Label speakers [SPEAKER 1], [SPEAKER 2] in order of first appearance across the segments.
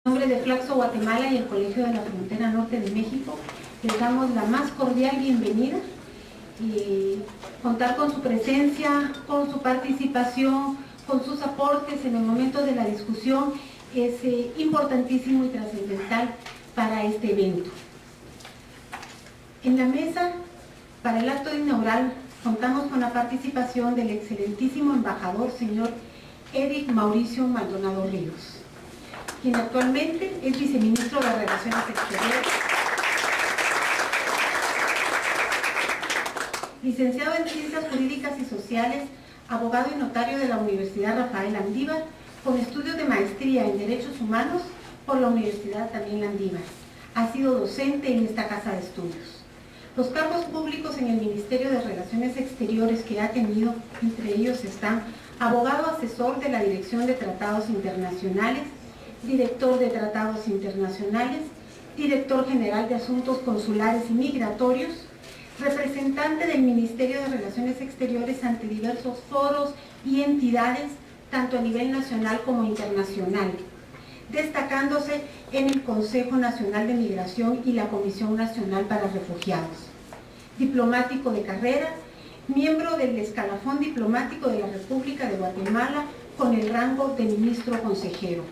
[SPEAKER 1] En nombre de Flaxo Guatemala y el Colegio de la Frontera Norte de México, les damos la más cordial bienvenida y contar con su presencia, con su participación, con sus aportes en el momento de la discusión es importantísimo y trascendental para este evento. En la mesa, para el acto inaugural, contamos con la participación del excelentísimo embajador, señor Eric Mauricio Maldonado Ríos, quien actualmente es viceministro de Relaciones Exteriores, licenciado en Ciencias Jurídicas y Sociales, abogado y notario de la Universidad Rafael Landívar, con estudios de maestría en Derechos Humanos por la Universidad también Landívar. Ha sido docente en esta casa de estudios. Los cargos públicos en el Ministerio de Relaciones Exteriores que ha tenido, entre ellos están abogado asesor de la Dirección de Tratados Internacionales, director de Tratados Internacionales, director general de Asuntos Consulares y Migratorios, representante del Ministerio de Relaciones Exteriores ante diversos foros y entidades, tanto a nivel nacional como internacional, destacándose en el Consejo Nacional de Migración y la Comisión Nacional para Refugiados. Diplomático de carrera, miembro del escalafón diplomático de la República de Guatemala con el rango de ministro consejero.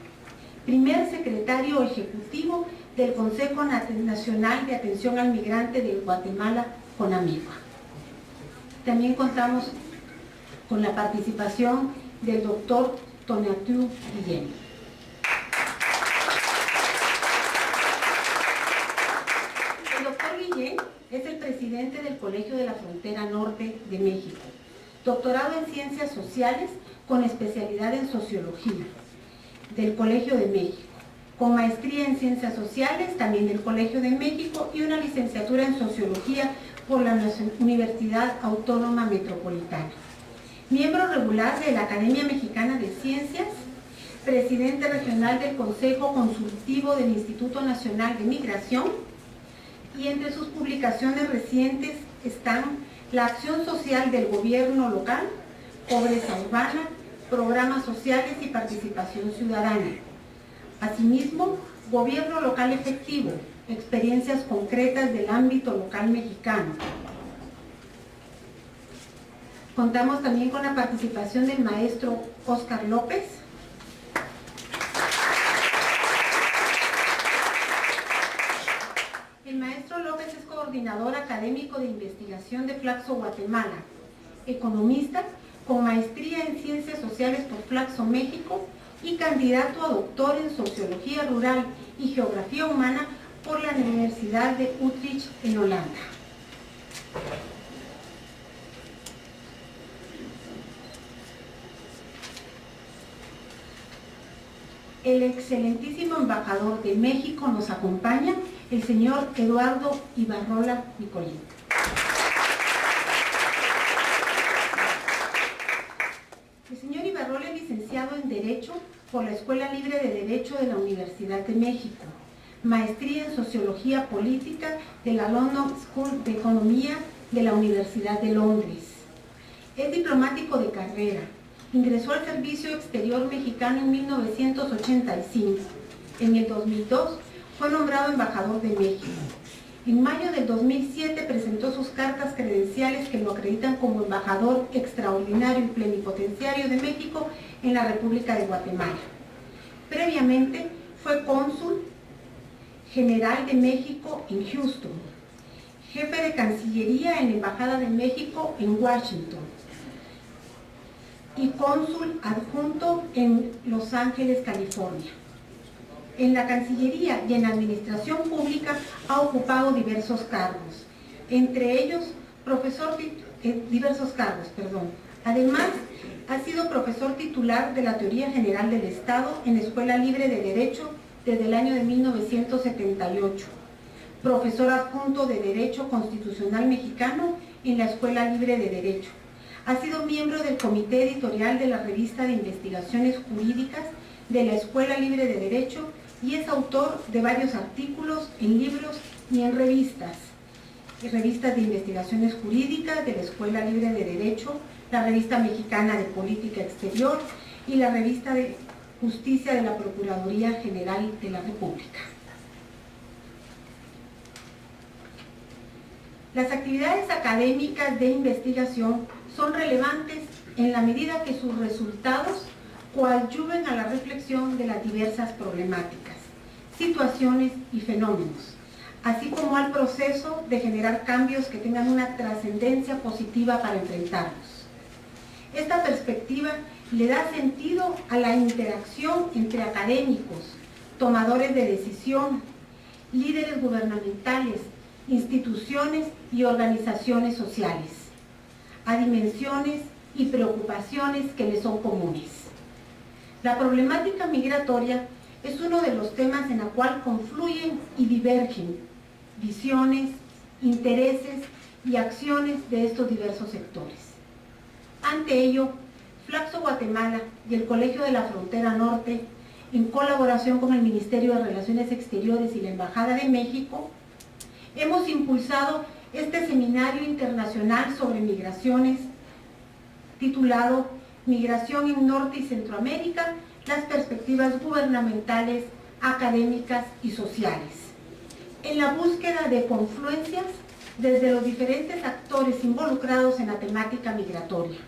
[SPEAKER 1] Primer secretario ejecutivo del Consejo Nacional de Atención al Migrante de Guatemala, CONAMIGUA. También contamos con la participación del doctor Tonatiuh Guillén. El doctor Guillén es el presidente del Colegio de la Frontera Norte de México, doctorado en Ciencias Sociales con especialidad en Sociología del Colegio de México, con maestría en Ciencias Sociales también del Colegio de México y una licenciatura en Sociología por la Universidad Autónoma Metropolitana. Miembro regular de la Academia Mexicana de Ciencias, presidente regional del Consejo Consultivo del Instituto Nacional de Migración, y entre sus publicaciones recientes están la acción social del gobierno local, pobreza urbana, programas sociales y participación ciudadana. Asimismo, gobierno local efectivo, experiencias concretas del ámbito local mexicano. Contamos también con la participación del maestro Óscar López, el maestro López es coordinador académico de investigación de Flaxo Guatemala, economista con maestría en Ciencias Sociales por Flaxo México y candidato a doctor en Sociología Rural y Geografía Humana por la Universidad de Utrecht en Holanda. El excelentísimo embajador de México nos acompaña, el señor Eduardo Ibarrola Nicolín. El señor Ibarrola es licenciado en Derecho por la Escuela Libre de Derecho de la Universidad de México, maestría en Sociología Política de la London School de Economía de la Universidad de Londres. Es diplomático de carrera. Ingresó al Servicio Exterior Mexicano en 1985. En el 2002 fue nombrado embajador de México. En mayo del 2007 presentó sus cartas credenciales que lo acreditan como embajador extraordinario y plenipotenciario de México en la República de Guatemala. Previamente fue cónsul general de México en Houston, jefe de Cancillería en la Embajada de México en Washington y cónsul adjunto en Los Ángeles, California. En la Cancillería y en la Administración Pública ha ocupado diversos cargos, entre ellos Además, ha sido profesor titular de la Teoría General del Estado en la Escuela Libre de Derecho desde el año de 1978, profesor adjunto de Derecho Constitucional Mexicano en la Escuela Libre de Derecho. Ha sido miembro del Comité Editorial de la Revista de Investigaciones Jurídicas de la Escuela Libre de Derecho y es autor de varios artículos en libros y en revistas de investigaciones jurídicas de la Escuela Libre de Derecho, la Revista Mexicana de Política Exterior y la Revista de Justicia de la Procuraduría General de la República. Las actividades académicas de investigación son relevantes en la medida que sus resultados coadyuven a la reflexión de las diversas problemáticas, situaciones y fenómenos, así como al proceso de generar cambios que tengan una trascendencia positiva para enfrentarlos. Esta perspectiva le da sentido a la interacción entre académicos, tomadores de decisión, líderes gubernamentales, instituciones y organizaciones sociales, a dimensiones y preocupaciones que les son comunes. La problemática migratoria es uno de los temas en el cual confluyen y divergen visiones, intereses y acciones de estos diversos sectores. Ante ello, Flaxo Guatemala y el Colegio de la Frontera Norte, en colaboración con el Ministerio de Relaciones Exteriores y la Embajada de México, hemos impulsado este seminario internacional sobre migraciones, titulado Migración en Norte y Centroamérica, las perspectivas gubernamentales, académicas y sociales, en la búsqueda de confluencias desde los diferentes actores involucrados en la temática migratoria: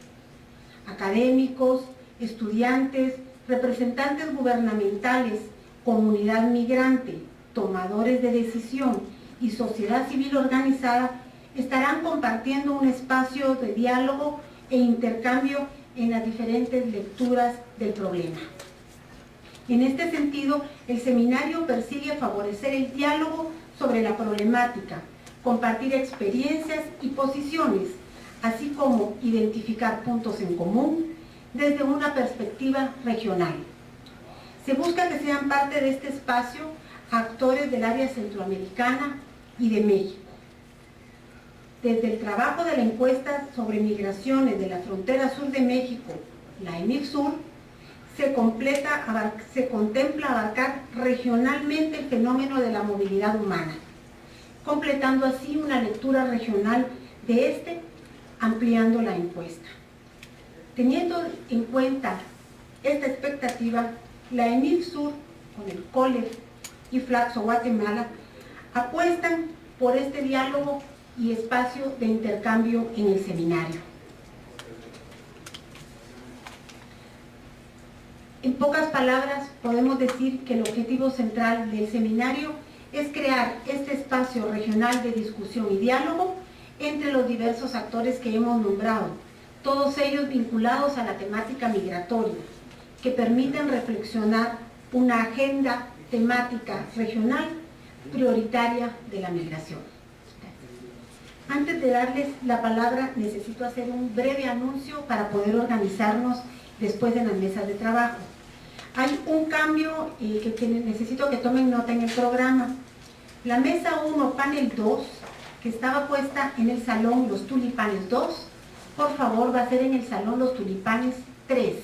[SPEAKER 1] académicos, estudiantes, representantes gubernamentales, comunidad migrante, tomadores de decisión y sociedad civil organizada estarán compartiendo un espacio de diálogo e intercambio en las diferentes lecturas del problema. En este sentido, el seminario persigue favorecer el diálogo sobre la problemática, compartir experiencias y posiciones, así como identificar puntos en común desde una perspectiva regional. Se busca que sean parte de este espacio actores del área centroamericana y de México. Desde el trabajo de la encuesta sobre migraciones de la frontera sur de México, la EMIG-Sur, se contempla abarcar regionalmente el fenómeno de la movilidad humana, completando así una lectura regional de este, ampliando la encuesta. Teniendo en cuenta esta expectativa, la EMIG-Sur, con el COLEF y Flaxo Guatemala, apuestan por este diálogo y espacio de intercambio en el seminario. En pocas palabras, podemos decir que el objetivo central del seminario es crear este espacio regional de discusión y diálogo entre los diversos actores que hemos nombrado, todos ellos vinculados a la temática migratoria, que permiten reflexionar una agenda temática regional prioritaria de la migración. Antes de darles la palabra, necesito hacer un breve anuncio para poder organizarnos después de las mesas de trabajo. Hay un cambio que necesito que tomen nota en el programa. La mesa 1, panel 2, que estaba puesta en el salón Los Tulipanes 2, por favor va a ser en el salón Los Tulipanes 3.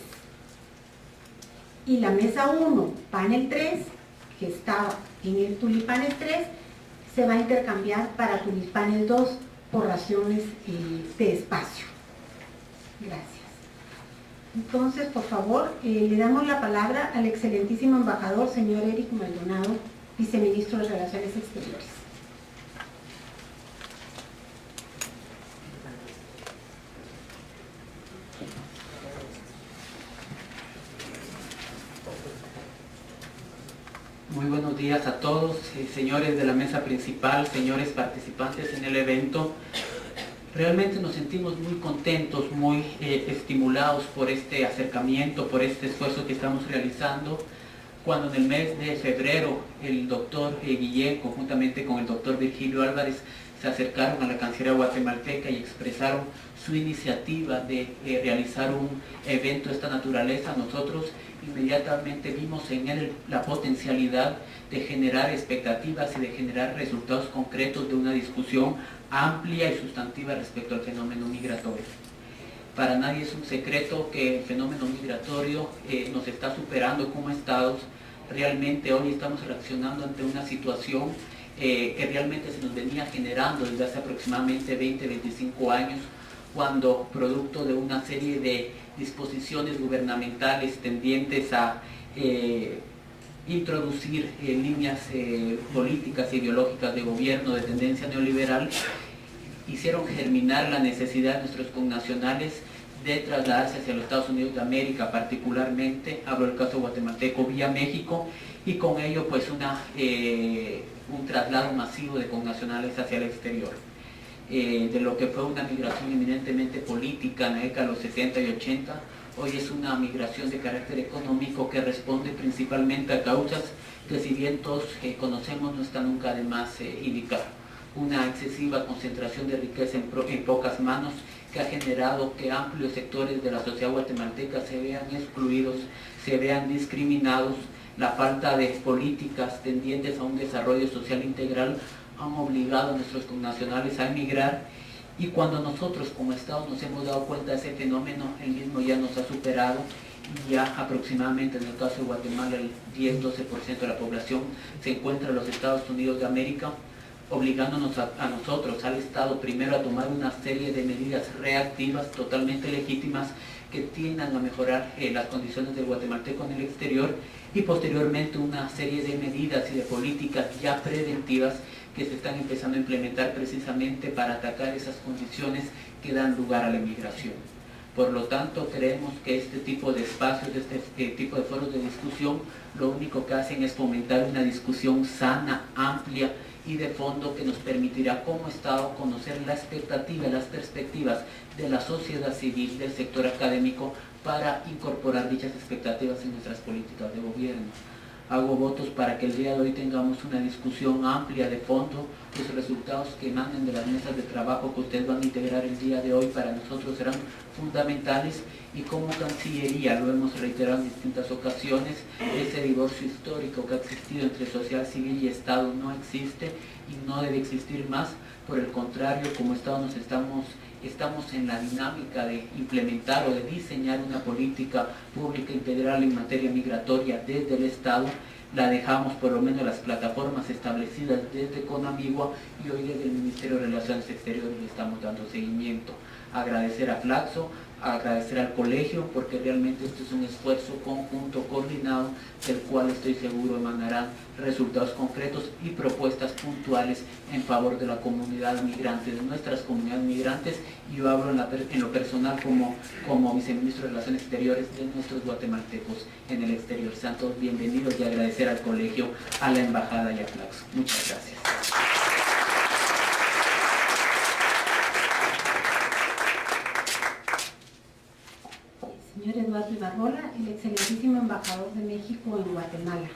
[SPEAKER 1] Y la mesa 1, panel 3, que estaba en el Tulipanes 3, se va a intercambiar para Tulipanes 2 por razones de espacio. Gracias. Entonces, por favor, le damos la palabra al excelentísimo embajador, señor Eric Maldonado, viceministro de Relaciones Exteriores.
[SPEAKER 2] Muy buenos días a todos, señores de la mesa principal, señores participantes en el evento. Realmente nos sentimos muy contentos, muy estimulados por este acercamiento, por este esfuerzo que estamos realizando, cuando en el mes de febrero el doctor Guillén, conjuntamente con el doctor Virgilio Álvarez, se acercaron a la Cancillería guatemalteca y expresaron su iniciativa de realizar un evento de esta naturaleza. Nosotros inmediatamente vimos en él la potencialidad de generar expectativas y de generar resultados concretos de una discusión amplia y sustantiva respecto al fenómeno migratorio. Para nadie es un secreto que el fenómeno migratorio nos está superando como estados. Realmente hoy estamos reaccionando ante una situación que realmente se nos venía generando desde hace aproximadamente 20-25 años, cuando producto de una serie de disposiciones gubernamentales tendientes a introducir líneas políticas e ideológicas de gobierno de tendencia neoliberal, hicieron germinar la necesidad de nuestros connacionales de trasladarse hacia los Estados Unidos de América, particularmente, hablo del caso guatemalteco, vía México, y con ello pues un traslado masivo de connacionales hacia el exterior. De lo que fue una migración eminentemente política en la década de los 70 y 80, hoy es una migración de carácter económico que responde principalmente a causas que, si bien todos conocemos, no está nunca de más indicar. Una excesiva concentración de riqueza en pocas manos, que ha generado que amplios sectores de la sociedad guatemalteca se vean excluidos, se vean discriminados. La falta de políticas tendientes a un desarrollo social integral han obligado a nuestros connacionales a emigrar, y cuando nosotros como Estado nos hemos dado cuenta de ese fenómeno, el mismo ya nos ha superado, y ya aproximadamente en el caso de Guatemala el 10-12% de la población se encuentra en los Estados Unidos de América, obligándonos a nosotros, al Estado, primero a tomar una serie de medidas reactivas totalmente legítimas que tiendan a mejorar las condiciones del guatemalteco en el exterior, y posteriormente una serie de medidas y de políticas ya preventivas que se están empezando a implementar precisamente para atacar esas condiciones que dan lugar a la emigración. Por lo tanto, creemos que este tipo de espacios, este tipo de foros de discusión, lo único que hacen es fomentar una discusión sana, amplia y de fondo, que nos permitirá como Estado conocer la expectativa y las perspectivas de la sociedad civil, del sector académico, para incorporar dichas expectativas en nuestras políticas de gobierno. Hago votos para que el día de hoy tengamos una discusión amplia de fondo. Los resultados que emanen de las mesas de trabajo que ustedes van a integrar el día de hoy para nosotros serán fundamentales, y como Cancillería, lo hemos reiterado en distintas ocasiones, ese divorcio histórico que ha existido entre sociedad civil y Estado no existe y no debe existir más. Por el contrario, como Estado estamos en la dinámica de implementar o de diseñar una política pública integral en materia migratoria desde el Estado. La dejamos, por lo menos, las plataformas establecidas desde Conamigua, y hoy desde el Ministerio de Relaciones Exteriores le estamos dando seguimiento. Agradecer a Flaxo, agradecer al colegio, porque realmente esto es un esfuerzo conjunto, coordinado, del cual estoy seguro emanarán resultados concretos y propuestas puntuales en favor de la comunidad migrante, de nuestras comunidades migrantes, y yo hablo en lo personal como viceministro de Relaciones Exteriores de nuestros guatemaltecos en el exterior. Sean todos bienvenidos, y agradecer al colegio, a la embajada y a Flaxo. Muchas gracias.
[SPEAKER 1] Señor Eduardo Ibarrola, el excelentísimo embajador de México en Guatemala.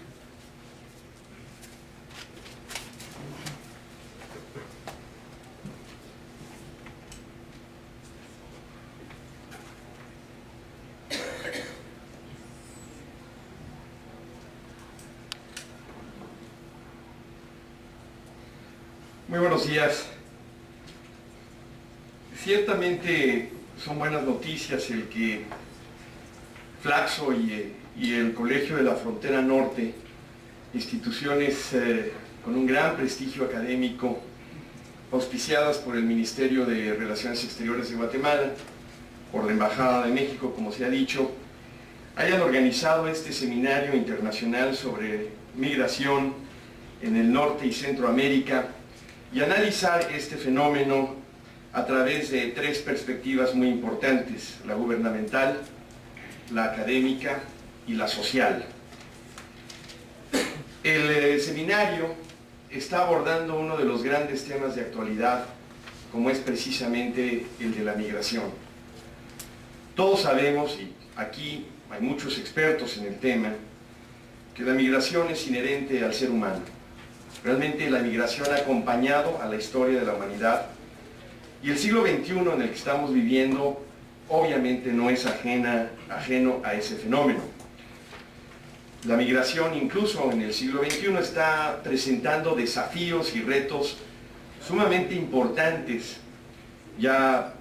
[SPEAKER 3] Muy buenos días. Ciertamente son buenas noticias el que Flaxo y el Colegio de la Frontera Norte, instituciones con un gran prestigio académico, auspiciadas por el Ministerio de Relaciones Exteriores de Guatemala, por la Embajada de México, como se ha dicho, hayan organizado este seminario internacional sobre migración en el norte y Centroamérica, y analizar este fenómeno a través de tres perspectivas muy importantes: la gubernamental, la académica y la social. El seminario está abordando uno de los grandes temas de actualidad, como es precisamente el de la migración. Todos sabemos, y aquí hay muchos expertos en el tema, que la migración es inherente al ser humano. Realmente la migración ha acompañado a la historia de la humanidad, y el siglo XXI en el que estamos viviendo obviamente no es ajeno a ese fenómeno. La migración, incluso en el siglo XXI, está presentando desafíos y retos sumamente importantes. Ya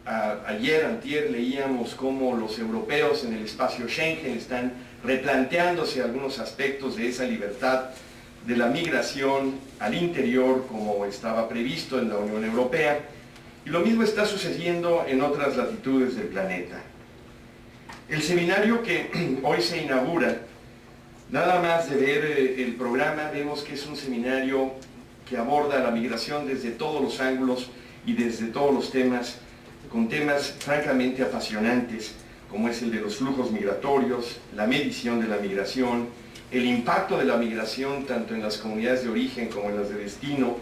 [SPEAKER 3] antier leíamos cómo los europeos en el espacio Schengen están replanteándose algunos aspectos de esa libertad de la migración al interior, como estaba previsto en la Unión Europea, y lo mismo está sucediendo en otras latitudes del planeta. El seminario que hoy se inaugura, nada más de ver el programa, vemos que es un seminario que aborda la migración desde todos los ángulos y desde todos los temas, con temas francamente apasionantes, como es el de los flujos migratorios, la medición de la migración, el impacto de la migración tanto en las comunidades de origen como en las de destino,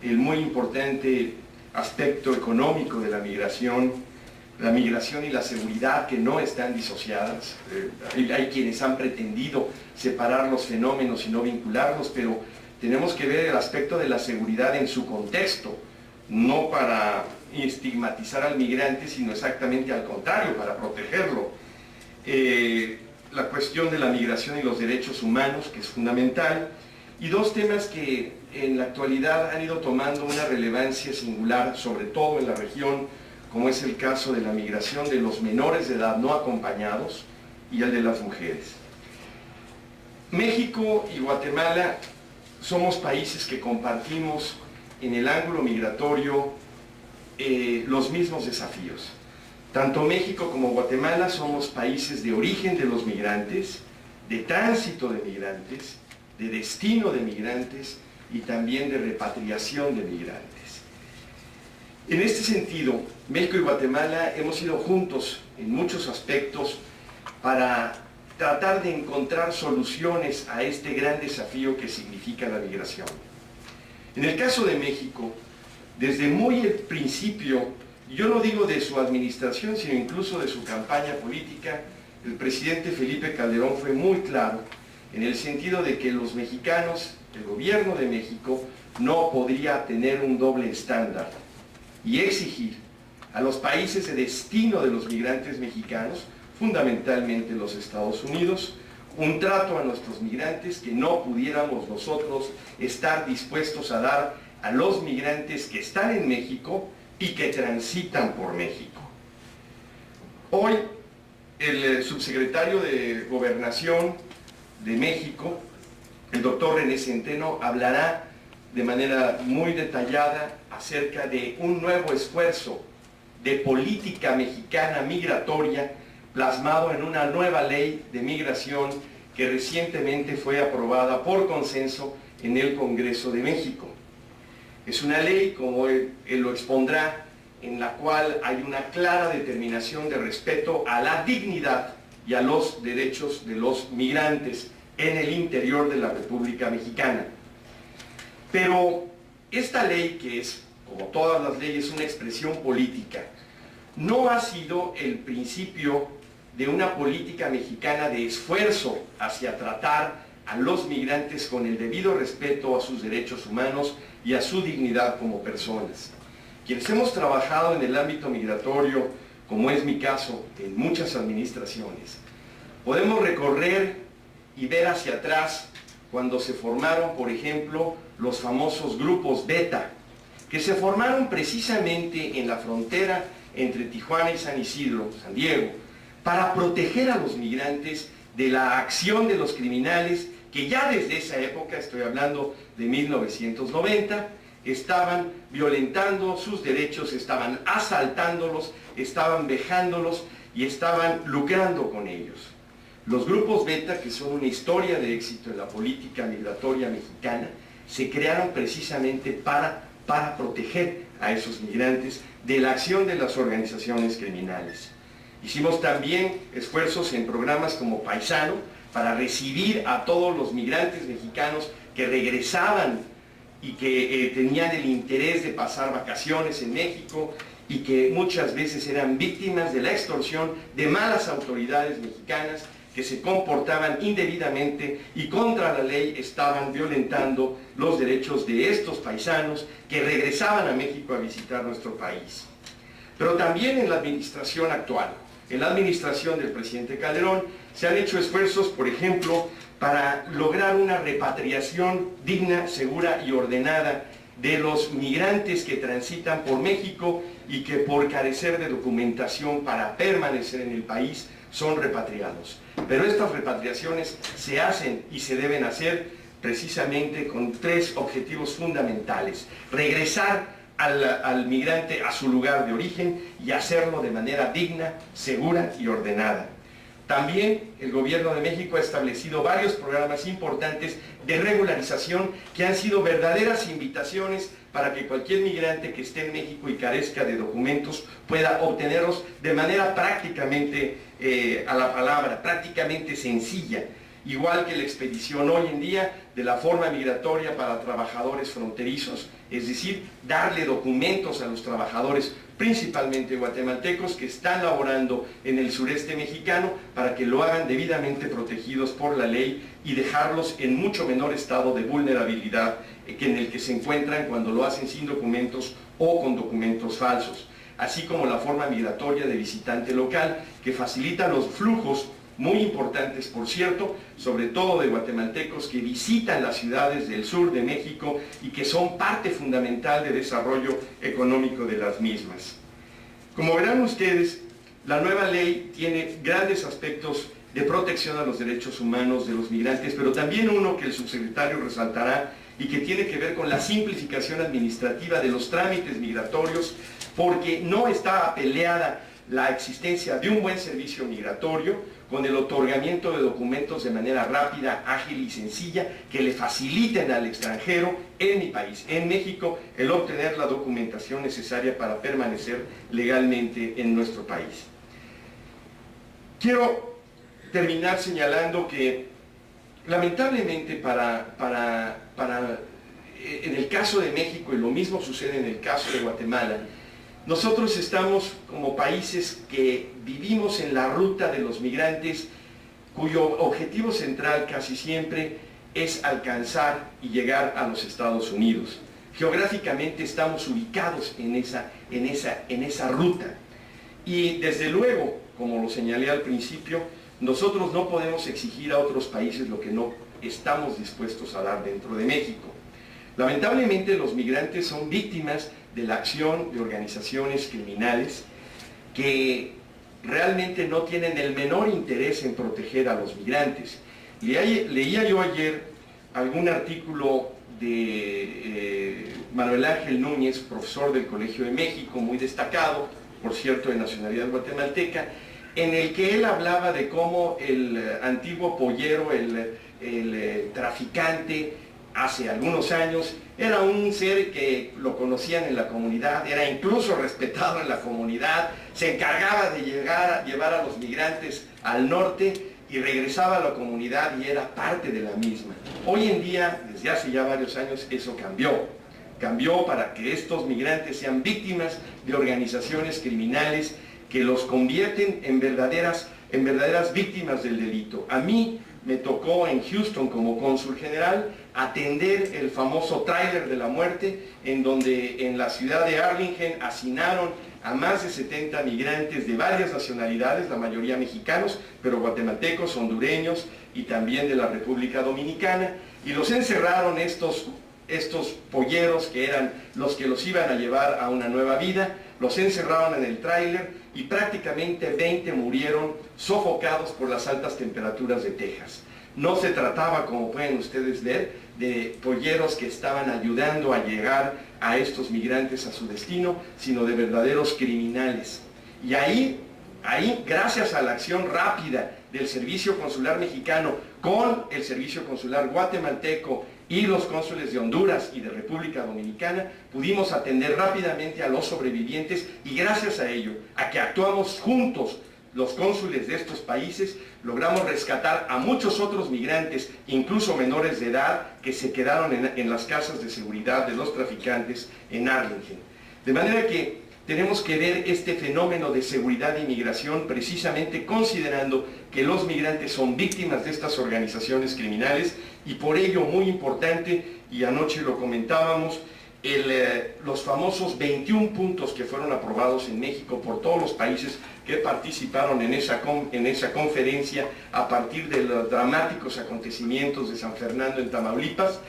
[SPEAKER 3] el muy importante aspecto económico de la migración y la seguridad que no están disociadas. Hay quienes han pretendido separar los fenómenos y no vincularlos, pero tenemos que ver el aspecto de la seguridad en su contexto, no para estigmatizar al migrante, sino exactamente al contrario, para protegerlo. La cuestión de la migración y los derechos humanos, que es fundamental, y dos temas que en la actualidad han ido tomando una relevancia singular, sobre todo en la región, como es el caso de la migración de los menores de edad no acompañados y el de las mujeres. México y Guatemala somos países que compartimos en el ángulo migratorio los mismos desafíos. Tanto México como Guatemala somos países de origen de los migrantes, de tránsito de migrantes, de destino de migrantes y también de repatriación de migrantes. En este sentido, México y Guatemala hemos ido juntos en muchos aspectos para tratar de encontrar soluciones a este gran desafío que significa la migración. En el caso de México, desde muy el principio, yo no digo de su administración, sino incluso de su campaña política, el presidente Felipe Calderón fue muy claro en el sentido de que los mexicanos, el gobierno de México, no podría tener un doble estándar y exigir a los países de destino de los migrantes mexicanos, fundamentalmente los Estados Unidos, un trato a nuestros migrantes que no pudiéramos nosotros estar dispuestos a dar a los migrantes que están en México y que transitan por México. Hoy, el subsecretario de Gobernación de México, el doctor René Centeno, hablará de manera muy detallada acerca de un nuevo esfuerzo de política mexicana migratoria plasmado en una nueva ley de migración que recientemente fue aprobada por consenso en el Congreso de México. Es una ley, como él lo expondrá, en la cual hay una clara determinación de respeto a la dignidad y a los derechos de los migrantes en el interior de la República Mexicana. Pero esta ley, que es, como todas las leyes, una expresión política, no ha sido el principio de una política mexicana de esfuerzo hacia tratar a los migrantes con el debido respeto a sus derechos humanos y a su dignidad como personas. Quienes hemos trabajado en el ámbito migratorio, como es mi caso, en muchas administraciones, podemos recorrer y ver hacia atrás cuando se formaron, por ejemplo, los famosos grupos Beta, que se formaron precisamente en la frontera entre Tijuana y San Isidro, San Diego, para proteger a los migrantes de la acción de los criminales que ya desde esa época, estoy hablando de 1990, estaban violentando sus derechos, estaban asaltándolos, estaban vejándolos y estaban lucrando con ellos. Los grupos Beta, que son una historia de éxito en la política migratoria mexicana, se crearon precisamente para proteger a esos migrantes de la acción de las organizaciones criminales. Hicimos también esfuerzos en programas como Paisano para recibir a todos los migrantes mexicanos que regresaban y que tenían el interés de pasar vacaciones en México y que muchas veces eran víctimas de la extorsión de malas autoridades mexicanas que se comportaban indebidamente y contra la ley estaban violentando los derechos de estos paisanos que regresaban a México a visitar nuestro país. Pero también en la administración actual, en la administración del presidente Calderón, se han hecho esfuerzos, por ejemplo, para lograr una repatriación digna, segura y ordenada de los migrantes que transitan por México y que por carecer de documentación para permanecer en el país son repatriados. Pero estas repatriaciones se hacen y se deben hacer precisamente con tres objetivos fundamentales: regresar al migrante a su lugar de origen y hacerlo de manera digna, segura y ordenada. También el Gobierno de México ha establecido varios programas importantes de regularización que han sido verdaderas invitaciones para que cualquier migrante que esté en México y carezca de documentos pueda obtenerlos de manera prácticamente, a la palabra, prácticamente sencilla. Igual que la expedición hoy en día de la forma migratoria para trabajadores fronterizos, es decir, darle documentos a los trabajadores, principalmente guatemaltecos, que están laborando en el sureste mexicano, para que lo hagan debidamente protegidos por la ley y dejarlos en mucho menor estado de vulnerabilidad que en el que se encuentran cuando lo hacen sin documentos o con documentos falsos, así como la forma migratoria de visitante local, que facilita los flujos muy importantes, por cierto, sobre todo de guatemaltecos que visitan las ciudades del sur de México y que son parte fundamental de desarrollo económico de las mismas. Como verán ustedes, la nueva ley tiene grandes aspectos de protección a los derechos humanos de los migrantes, pero también uno que el subsecretario resaltará y que tiene que ver con la simplificación administrativa de los trámites migratorios, porque no está peleada la existencia de un buen servicio migratorio con el otorgamiento de documentos de manera rápida, ágil y sencilla que le faciliten al extranjero en mi país, en México, el obtener la documentación necesaria para permanecer legalmente en nuestro país. Quiero terminar señalando que lamentablemente en el caso de México, y lo mismo sucede en el caso de Guatemala, nosotros estamos como países que vivimos en la ruta de los migrantes, cuyo objetivo central casi siempre es alcanzar y llegar a los Estados Unidos. Geográficamente estamos ubicados en esa ruta. Y desde luego, como lo señalé al principio, nosotros no podemos exigir a otros países lo que no estamos dispuestos a dar dentro de México. Lamentablemente los migrantes son víctimas de la acción de organizaciones criminales que realmente no tienen el menor interés en proteger a los migrantes. Leía yo ayer algún artículo de Manuel Ángel Núñez, profesor del Colegio de México, muy destacado, por cierto, de nacionalidad guatemalteca, en el que él hablaba de cómo el antiguo pollero, el traficante, hace algunos años, era un ser que lo conocían en la comunidad, era incluso respetado en la comunidad, se encargaba de llevar a los migrantes al norte y regresaba a la comunidad y era parte de la misma. Hoy en día, desde hace ya varios años, eso cambió. Cambió para que estos migrantes sean víctimas de organizaciones criminales que los convierten en verdaderas víctimas del delito. A mí me tocó en Houston como cónsul general atender el famoso tráiler de la muerte, en donde en la ciudad de Arlington hacinaron a más de 70 migrantes de varias nacionalidades, la mayoría mexicanos, pero guatemaltecos, hondureños y también de la República Dominicana, y los encerraron estos polleros que eran los que los iban a llevar a una nueva vida, los encerraron en el tráiler y prácticamente 20 murieron sofocados por las altas temperaturas de Texas. No se trataba, como pueden ustedes ver, de polleros que estaban ayudando a llegar a estos migrantes a su destino, sino de verdaderos criminales. Y ahí, gracias a la acción rápida del Servicio Consular Mexicano con el Servicio Consular Guatemalteco y los cónsules de Honduras y de República Dominicana, pudimos atender rápidamente a los sobrevivientes y gracias a ello, a que actuamos juntos, los cónsules de estos países, logramos rescatar a muchos otros migrantes, incluso menores de edad, que se quedaron en las casas de seguridad de los traficantes en Arlington. De manera que tenemos que ver este fenómeno de seguridad e inmigración precisamente considerando que los migrantes son víctimas de estas organizaciones criminales y por ello muy importante, y anoche lo comentábamos, los famosos 21 puntos que fueron aprobados en México por todos los países que participaron en esa conferencia a partir de los dramáticos acontecimientos de San Fernando en Tamaulipas,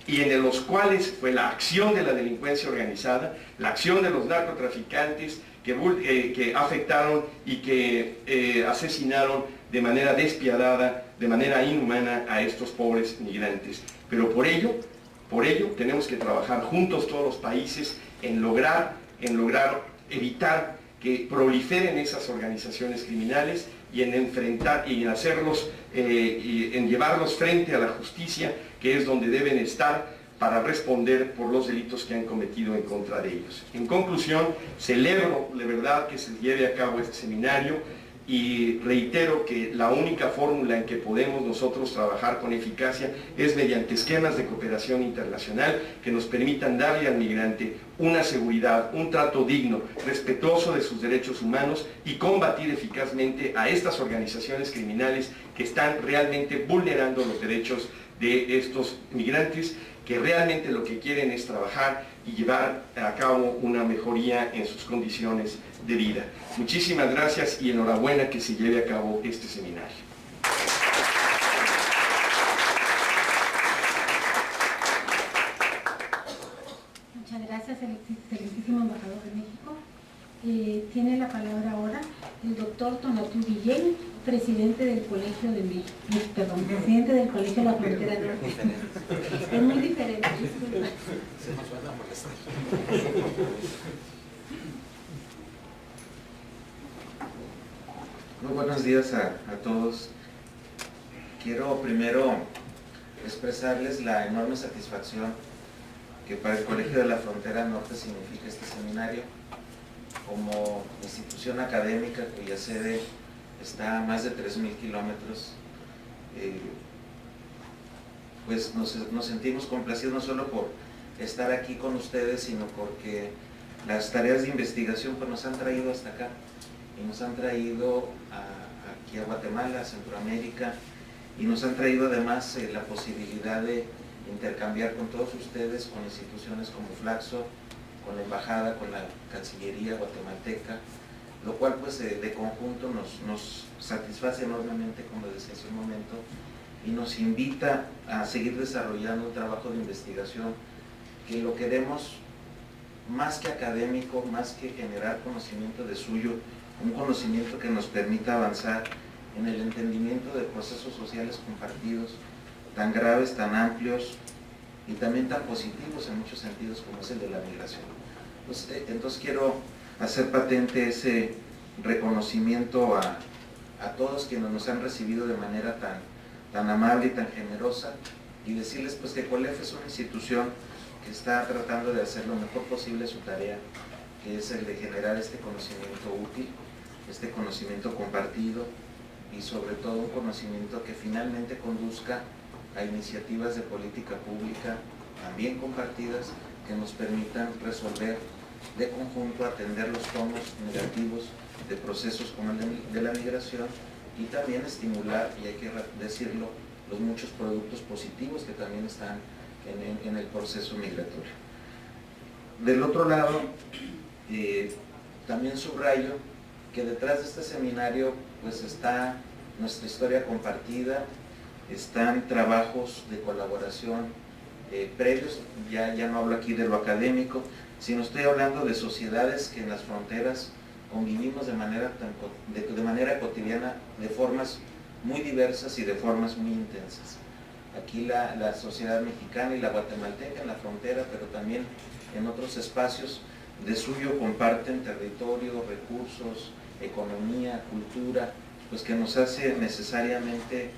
[SPEAKER 3] y en los cuales fue la acción de la delincuencia organizada, la acción de los narcotraficantes que afectaron y que asesinaron de manera despiadada, de manera inhumana a estos pobres migrantes. Pero por ello tenemos que trabajar juntos todos los países en lograr evitar que proliferen esas organizaciones criminales y en enfrentar y en hacerlos, en llevarlos frente a la justicia, que es donde deben estar para responder por los delitos que han cometido en contra de ellos. En conclusión, celebro de verdad que se lleve a cabo este seminario y reitero que la única fórmula en que podemos nosotros trabajar con eficacia es mediante esquemas de cooperación internacional que nos permitan darle al migrante una seguridad, un trato digno, respetuoso de sus derechos humanos y combatir eficazmente a estas organizaciones criminales que están realmente vulnerando los derechos de estos migrantes, que realmente lo que quieren es trabajar y llevar a cabo una mejoría en sus condiciones de vida. Muchísimas gracias y enhorabuena que se lleve a cabo este seminario.
[SPEAKER 1] Muchas gracias, excelentísimo embajador de México. Tiene la palabra ahora el doctor Tonatiuh Guillén, presidente del Colegio de México, perdón, presidente del Colegio de la Frontera Norte. Es muy diferente.
[SPEAKER 4] Muy buenos días a todos. Quiero primero expresarles la enorme satisfacción que para el Colegio de la Frontera Norte significa este seminario. Como institución académica cuya sede está a más de 3.000 kilómetros, pues nos sentimos complacidos no solo por estar aquí con ustedes, sino porque las tareas de investigación pues nos han traído hasta acá y nos han traído aquí a Guatemala, a Centroamérica, y nos han traído además la posibilidad de intercambiar con todos ustedes, con instituciones como Flaxo, con la Embajada, con la Cancillería guatemalteca, lo cual pues de conjunto nos satisface enormemente, como decía hace un momento, y nos invita a seguir desarrollando un trabajo de investigación que lo queremos más que académico, más que generar conocimiento de suyo, un conocimiento que nos permita avanzar en el entendimiento de procesos sociales compartidos, tan graves, tan amplios y también tan positivos en muchos sentidos como es el de la migración. Entonces quiero hacer patente ese reconocimiento a todos quienes nos han recibido de manera tan amable y tan generosa, y decirles pues que COLEF es una institución que está tratando de hacer lo mejor posible su tarea, que es el de generar este conocimiento útil, este conocimiento compartido y sobre todo un conocimiento que finalmente conduzca a iniciativas de política pública también compartidas que nos permitan resolver de conjunto, atender los tomos negativos de procesos como el de la migración y también estimular, y hay que decirlo, los muchos productos positivos que también están en el proceso migratorio. Del otro lado, también subrayo que detrás de este seminario pues está nuestra historia compartida, están trabajos de colaboración previos, ya no hablo aquí de lo académico, sino estoy hablando de sociedades que en las fronteras convivimos de manera cotidiana, de formas muy diversas y de formas muy intensas. Aquí la sociedad mexicana y la guatemalteca en la frontera, pero también en otros espacios de suyo comparten territorio, recursos, economía, cultura, pues que nos hace necesariamente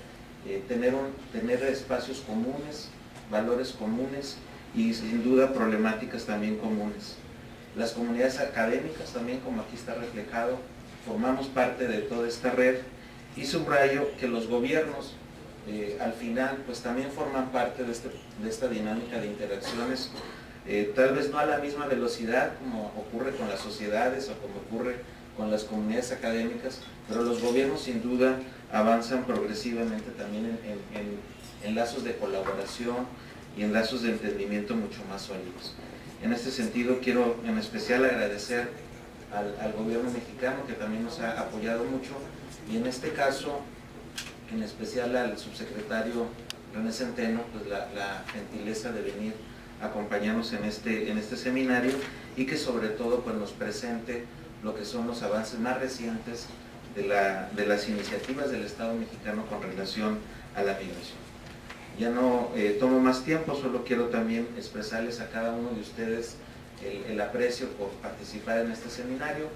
[SPEAKER 4] tener espacios comunes, valores comunes y sin duda problemáticas también comunes. Las comunidades académicas también, como aquí está reflejado, formamos parte de toda esta red, y subrayo que los gobiernos al final pues también forman parte de esta dinámica de interacciones, tal vez no a la misma velocidad como ocurre con las sociedades o como ocurre con las comunidades académicas, pero los gobiernos sin duda avanzan progresivamente también en lazos de colaboración y en lazos de entendimiento mucho más sólidos. En este sentido quiero en especial agradecer al gobierno mexicano, que también nos ha apoyado mucho, y en este caso en especial al subsecretario René Centeno, pues la gentileza de venir a acompañarnos en este seminario, y que sobre todo pues nos presente lo que son los avances más recientes de las iniciativas del Estado mexicano con relación a la migración. Ya no tomo más tiempo, solo quiero también expresarles a cada uno de ustedes el aprecio por participar en este seminario,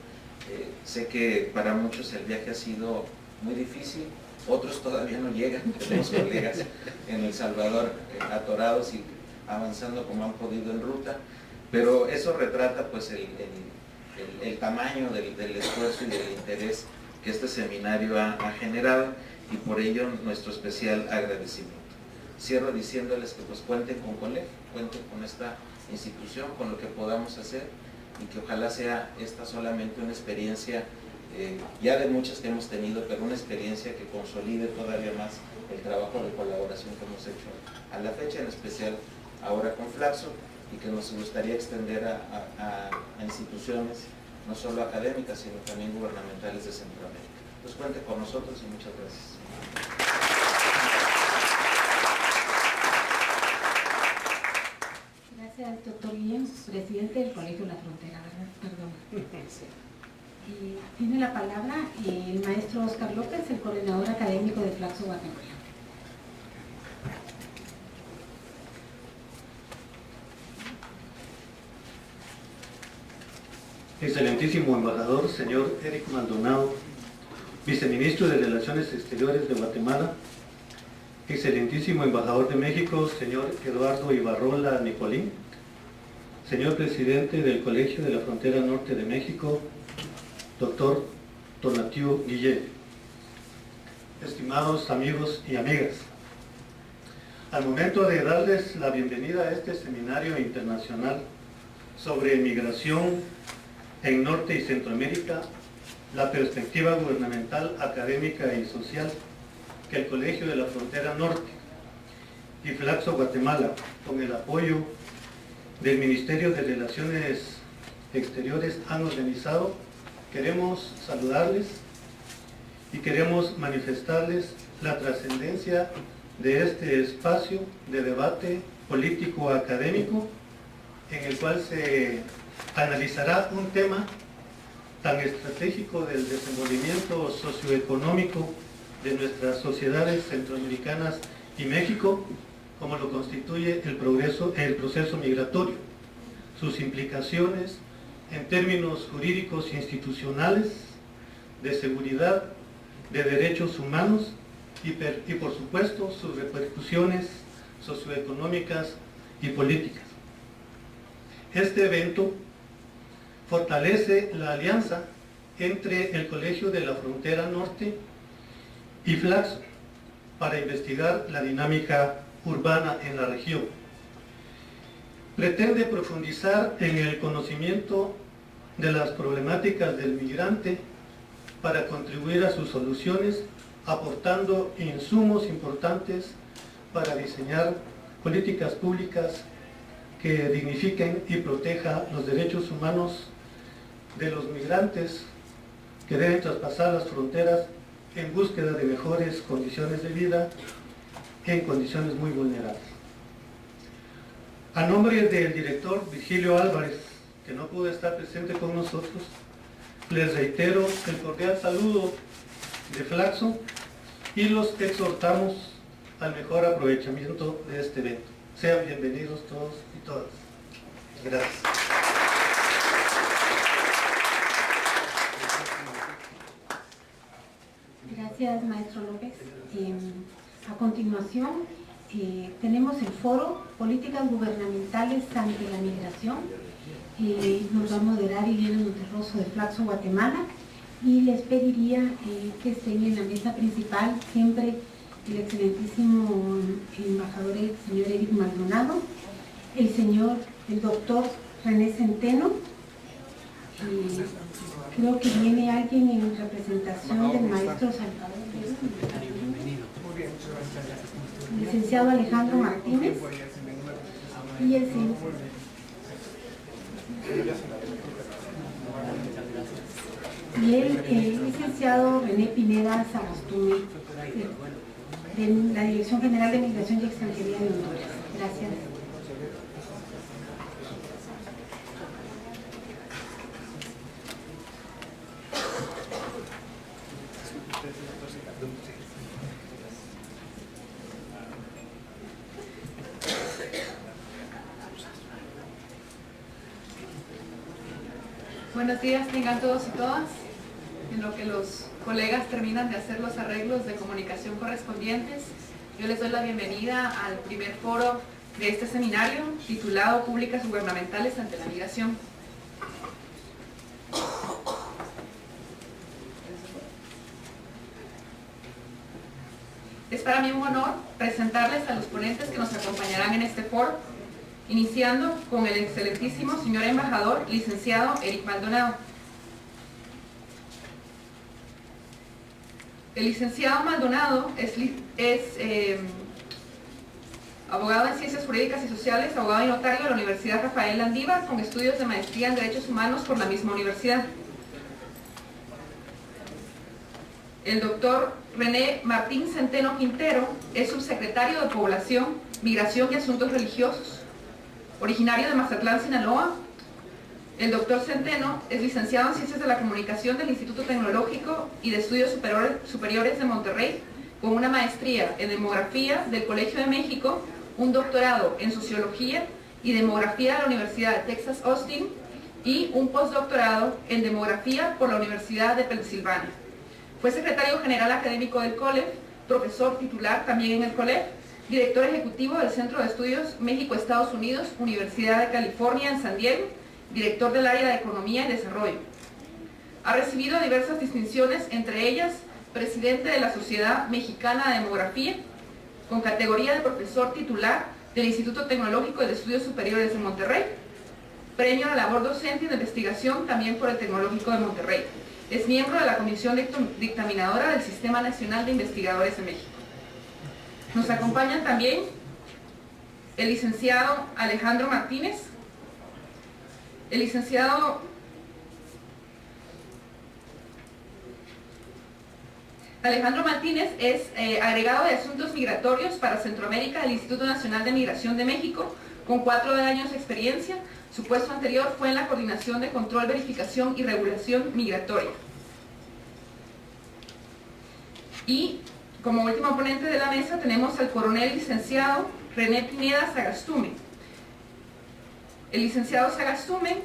[SPEAKER 4] Sé que para muchos el viaje ha sido muy difícil, otros todavía no llegan, tenemos colegas en El Salvador atorados y avanzando como han podido en ruta, pero eso retrata pues el tamaño del esfuerzo y del interés que este seminario ha generado, y por ello nuestro especial agradecimiento. Cierro diciéndoles que pues cuenten con COLEF, cuenten con esta institución, con lo que podamos hacer, y que ojalá sea esta solamente una experiencia, ya de muchas que hemos tenido, pero una experiencia que consolide todavía más el trabajo de colaboración que hemos hecho a la fecha, en especial ahora con Flaxo, y que nos gustaría extender a instituciones no solo académicas, sino también gubernamentales de Centroamérica. Entonces cuente con nosotros y muchas gracias.
[SPEAKER 1] Gracias, doctor Guillén, presidente del Colegio La Frontera, ¿verdad? Perdón.
[SPEAKER 5] Sí.
[SPEAKER 1] Y tiene la palabra el maestro Oscar López, el coordinador académico de Flaxo Guatemala.
[SPEAKER 6] Excelentísimo embajador, señor Eric Maldonado, viceministro de Relaciones Exteriores de Guatemala, excelentísimo embajador de México, señor Eduardo Ibarrola Nicolín, señor presidente del Colegio de la Frontera Norte de México, doctor Tonatiu Guillén, estimados amigos y amigas, al momento de darles la bienvenida a este seminario internacional sobre migración en Norte y Centroamérica, la perspectiva gubernamental, académica y social que el Colegio de la Frontera Norte y Flaxo Guatemala, con el apoyo del Ministerio de Relaciones Exteriores, han organizado, queremos saludarles y queremos manifestarles la trascendencia de este espacio de debate político-académico en el cual se analizará un tema tan estratégico del desenvolvimiento socioeconómico de nuestras sociedades centroamericanas y México, como lo constituye el proceso migratorio, sus implicaciones en términos jurídicos e institucionales, de seguridad, de derechos humanos y por supuesto sus repercusiones socioeconómicas y políticas. Este evento fortalece la alianza entre el Colegio de la Frontera Norte y Flaxo para investigar la dinámica urbana en la región. Pretende profundizar en el conocimiento de las problemáticas del migrante para contribuir a sus soluciones, aportando insumos importantes para diseñar políticas públicas que dignifiquen y protejan los derechos humanos de los migrantes que deben traspasar las fronteras en búsqueda de mejores condiciones de vida en condiciones muy vulnerables. A nombre del director Virgilio Álvarez, que no pudo estar presente con nosotros, les reitero el cordial saludo de Flaxo y los exhortamos al mejor aprovechamiento de este evento. Sean bienvenidos todos y todas. Gracias.
[SPEAKER 1] Gracias, maestro López. A continuación, tenemos el foro Políticas Gubernamentales ante la Migración. Nos va a moderar Iliana Monterroso de Flaxo Guatemala, y les pediría que estén en la mesa principal siempre el excelentísimo embajador, el señor Eric Maldonado, el doctor René Centeno, creo que viene alguien en representación del maestro Salvador, el licenciado Alejandro Martínez y el licenciado René Pineda Sagastume, de la Dirección General de Migración y Extranjería de Honduras. Gracias.
[SPEAKER 5] Buenos días, tengan todos y todas. En lo que los colegas terminan de hacer los arreglos de comunicación correspondientes, yo les doy la bienvenida al primer foro de este seminario titulado Públicas Gubernamentales ante la Migración. Es para mí un honor presentarles a los ponentes que nos acompañarán en este foro, iniciando con el excelentísimo señor embajador, licenciado Eric Maldonado. El licenciado Maldonado es abogado en Ciencias Jurídicas y Sociales, abogado y notario de la Universidad Rafael Landívar, con estudios de maestría en Derechos Humanos por la misma universidad. El doctor René Martín Centeno Quintero es subsecretario de Población, Migración y Asuntos Religiosos, originario de Mazatlán, Sinaloa. El doctor Centeno es licenciado en Ciencias de la Comunicación del Instituto Tecnológico y de Estudios Superiores de Monterrey, con una maestría en Demografía del Colegio de México, un doctorado en Sociología y Demografía de la Universidad de Texas Austin y un postdoctorado en Demografía por la Universidad de Pensilvania. Fue secretario general académico del COLEF, profesor titular también en el COLEF, director ejecutivo del Centro de Estudios México-Estados Unidos, Universidad de California en San Diego, director del área de Economía y Desarrollo. Ha recibido diversas distinciones, entre ellas, presidente de la Sociedad Mexicana de Demografía, con categoría de profesor titular del Instituto Tecnológico de Estudios Superiores de Monterrey, premio a la labor docente y de investigación también por el Tecnológico de Monterrey. Es miembro de la Comisión Dictaminadora del Sistema Nacional de Investigadores de México. Nos acompañan también el licenciado Alejandro Martínez. El licenciado Alejandro Martínez es agregado de Asuntos Migratorios para Centroamérica del Instituto Nacional de Migración de México, con 4 años de experiencia. Su puesto anterior fue en la Coordinación de Control, Verificación y Regulación Migratoria. Y como último ponente de la mesa tenemos al coronel licenciado René Pineda Sagastume. El licenciado Sagastume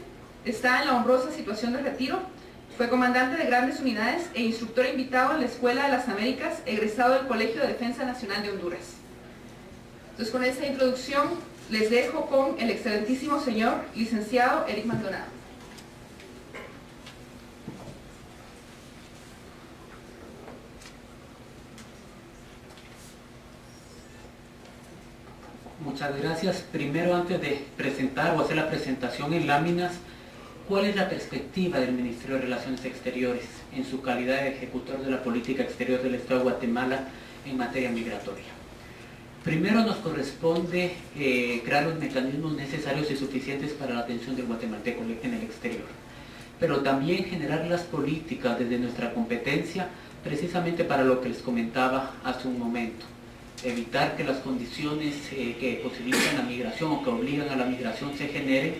[SPEAKER 5] está en la honrosa situación de retiro. Fue comandante de grandes unidades e instructor invitado en la Escuela de las Américas, egresado del Colegio de Defensa Nacional de Honduras. Entonces, con esta introducción les dejo con el excelentísimo señor licenciado Eric Maldonado.
[SPEAKER 2] Muchas gracias. Primero, antes de presentar o hacer la presentación en láminas, ¿cuál es la perspectiva del Ministerio de Relaciones Exteriores en su calidad de ejecutor de la política exterior del Estado de Guatemala en materia migratoria? Primero nos corresponde crear los mecanismos necesarios y suficientes para la atención del guatemalteco en el exterior, pero también generar las políticas desde nuestra competencia, precisamente para lo que les comentaba hace un momento. Evitar que las condiciones que posibilitan la migración o que obligan a la migración se generen,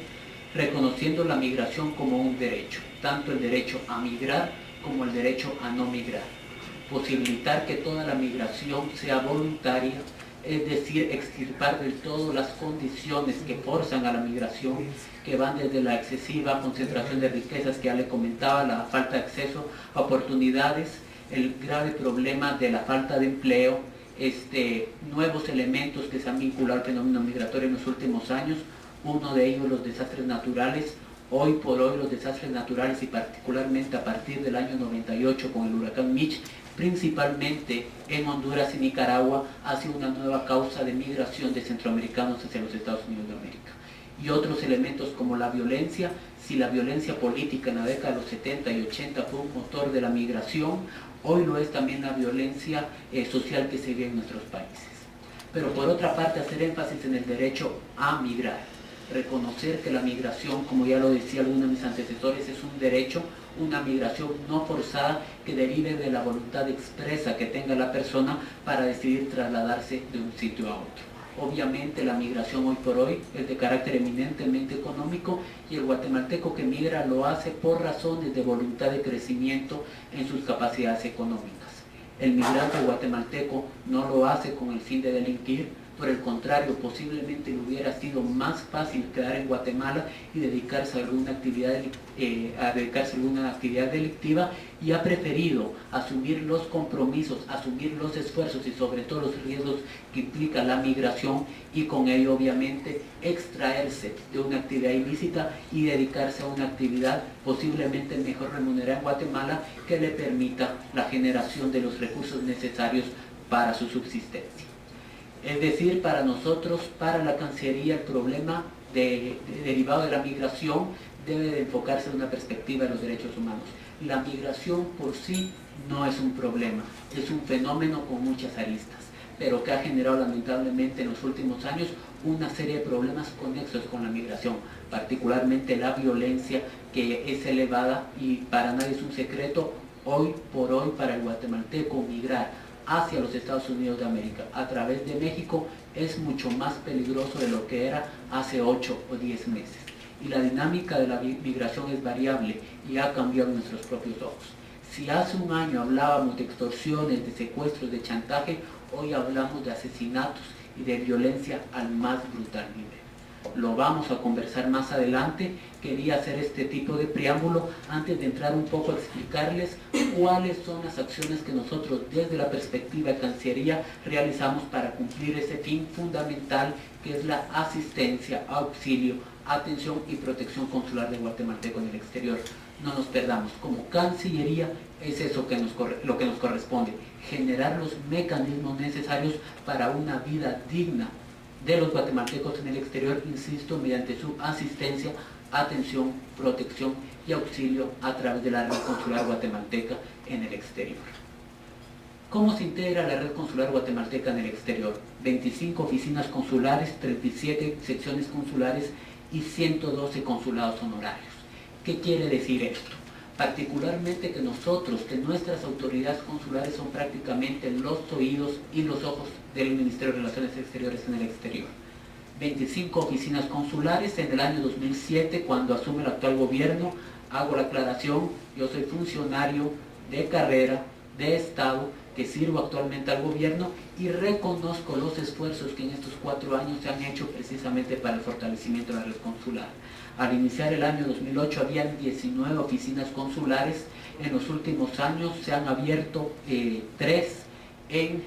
[SPEAKER 2] reconociendo la migración como un derecho, tanto el derecho a migrar como el derecho a no migrar. Posibilitar que toda la migración sea voluntaria, es decir, extirpar del todo las condiciones que forzan a la migración, que van desde la excesiva concentración de riquezas que ya le comentaba, la falta de acceso a oportunidades, el grave problema de la falta de empleo, nuevos elementos que se han vinculado al fenómeno migratorio en los últimos años, uno de ellos los desastres naturales. Hoy por hoy los desastres naturales, y particularmente a partir del año 98 con el huracán Mitch, principalmente en Honduras y Nicaragua, ha sido una nueva causa de migración de centroamericanos hacia los Estados Unidos de América. Y otros elementos como la violencia, si la violencia política en la década de los 70 y 80 fue un motor de la migración, hoy lo es también la violencia social que se vive en nuestros países. Pero por otra parte, hacer énfasis en el derecho a migrar. Reconocer que la migración, como ya lo decía alguno de mis antecesores, es un derecho, una migración no forzada que derive de la voluntad expresa que tenga la persona para decidir trasladarse de un sitio a otro. Obviamente la migración hoy por hoy es de carácter eminentemente económico y el guatemalteco que migra lo hace por razones de voluntad de crecimiento en sus capacidades económicas. El migrante guatemalteco no lo hace con el fin de delinquir, Por el contrario, posiblemente le hubiera sido más fácil quedar en Guatemala y dedicarse a alguna actividad, delictiva, y ha preferido asumir los compromisos, asumir los esfuerzos y sobre todo los riesgos que implica la migración, y con ello obviamente extraerse de una actividad ilícita y dedicarse a una actividad posiblemente mejor remunerada en Guatemala, que le permita la generación de los recursos necesarios para su subsistencia. Es decir, para nosotros, para la Cancillería, el problema derivado de la migración debe de enfocarse en una perspectiva de los derechos humanos. La migración por sí no es un problema, es un fenómeno con muchas aristas, pero que ha generado lamentablemente en los últimos años una serie de problemas conexos con la migración, particularmente la violencia, que es elevada, y para nadie es un secreto, hoy por hoy para el guatemalteco migrar hacia los Estados Unidos de América a través de México es mucho más peligroso de lo que era hace 8 o 10 meses. Y la dinámica de la migración es variable y ha cambiado en nuestros propios ojos. Si hace un año hablábamos de extorsiones, de secuestros, de chantaje, hoy hablamos de asesinatos y de violencia al más brutal nivel. Lo vamos a conversar más adelante. Quería hacer este tipo de preámbulo antes de entrar un poco a explicarles cuáles son las acciones que nosotros desde la perspectiva de Cancillería realizamos para cumplir ese fin fundamental, que es la asistencia, auxilio, atención y protección consular de guatemalteco en el exterior. No nos perdamos, como Cancillería es eso lo que nos corresponde, generar los mecanismos necesarios para una vida digna de los guatemaltecos en el exterior, insisto, mediante su asistencia, atención, protección y auxilio a través de la red consular guatemalteca en el exterior. ¿Cómo se integra la red consular guatemalteca en el exterior? 25 oficinas consulares, 37 secciones consulares y 112 consulados honorarios. ¿Qué quiere decir esto? Particularmente que nuestras autoridades consulares son prácticamente los oídos y los ojos del Ministerio de Relaciones Exteriores en el exterior. 25 oficinas consulares. En el año 2007, cuando asume el actual gobierno, hago la aclaración, yo soy funcionario de carrera, de Estado, que sirvo actualmente al gobierno, y reconozco los esfuerzos que en estos 4 años se han hecho precisamente para el fortalecimiento de la red consular. Al iniciar el año 2008 habían 19 oficinas consulares. En los últimos años se han abierto 3 en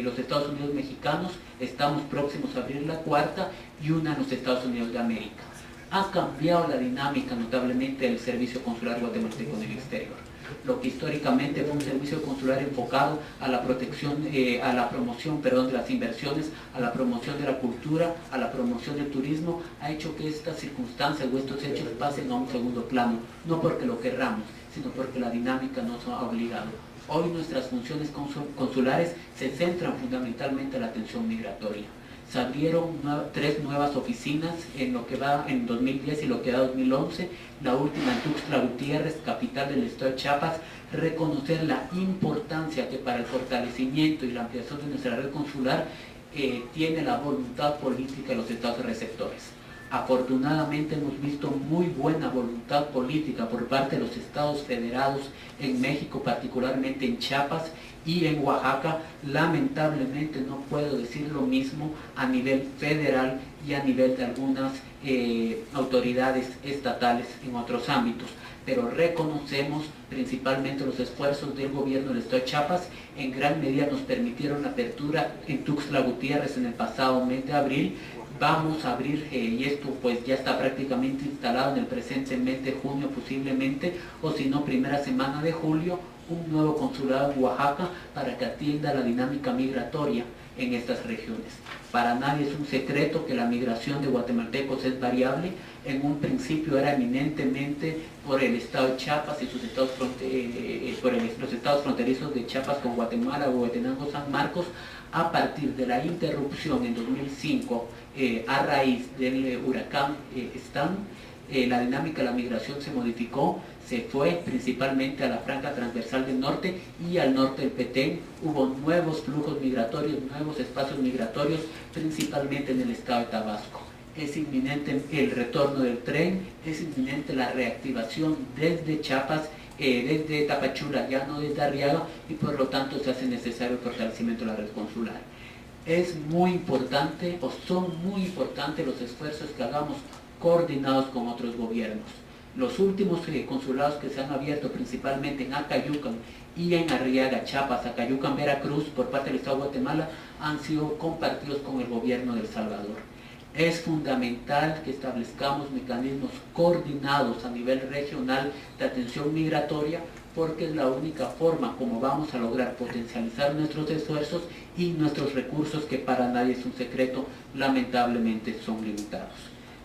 [SPEAKER 2] los Estados Unidos mexicanos, estamos próximos a abrir la 4ª, y una en los Estados Unidos de América. Ha cambiado la dinámica notablemente del servicio consular guatemalteco en el exterior. Lo que históricamente fue un servicio consular enfocado a la protección, a la promoción, de las inversiones, a la promoción de la cultura, a la promoción del turismo, ha hecho que estas circunstancias o estos hechos pasen a un segundo plano, no porque lo querramos, sino porque la dinámica nos ha obligado. Hoy nuestras funciones consulares se centran fundamentalmente en la atención migratoria. Se abrieron 3 nuevas oficinas en lo que va en 2010 y lo que va 2011, la última en Tuxtla Gutiérrez, capital del estado de Chiapas. Reconocer la importancia que para el fortalecimiento y la ampliación de nuestra red consular tiene la voluntad política de los estados receptores. Afortunadamente hemos visto muy buena voluntad política por parte de los estados federados en México, particularmente en Chiapas y en Oaxaca. Lamentablemente no puedo decir lo mismo a nivel federal y a nivel de algunas autoridades estatales en otros ámbitos, pero reconocemos principalmente los esfuerzos del gobierno del estado de Chiapas. En gran medida nos permitieron la apertura en Tuxtla Gutiérrez en el pasado mes de abril. Vamos a abrir, y esto pues ya está prácticamente instalado en el presente mes de junio posiblemente, o si no primera semana de julio, un nuevo consulado en Oaxaca para que atienda la dinámica migratoria en estas regiones. Para nadie es un secreto que la migración de guatemaltecos es variable. En un principio era eminentemente por el estado de Chiapas y sus estados los estados fronterizos de Chiapas con Guatemala, Huehuetenango, San Marcos. A partir de la interrupción en 2005 a raíz del huracán Stan, la dinámica de la migración se modificó, se fue principalmente a la franja transversal del norte y al norte del Petén. Hubo nuevos flujos migratorios, nuevos espacios migratorios, principalmente en el estado de Tabasco. Es inminente el retorno del tren, es inminente la reactivación desde Chiapas, desde Tapachula, ya no desde Arriaga, y por lo tanto se hace necesario el fortalecimiento de la red consular. es muy importante o son muy importantes los esfuerzos que hagamos coordinados con otros gobiernos. Los últimos consulados que se han abierto principalmente en Acayucan y en Arriaga, Chiapas, Acayucan, Veracruz, por parte del Estado de Guatemala, han sido compartidos con el gobierno de El Salvador. Es fundamental que establezcamos mecanismos coordinados a nivel regional de atención migratoria, porque es la única forma como vamos a lograr potencializar nuestros esfuerzos y nuestros recursos, que para nadie es un secreto, lamentablemente son limitados.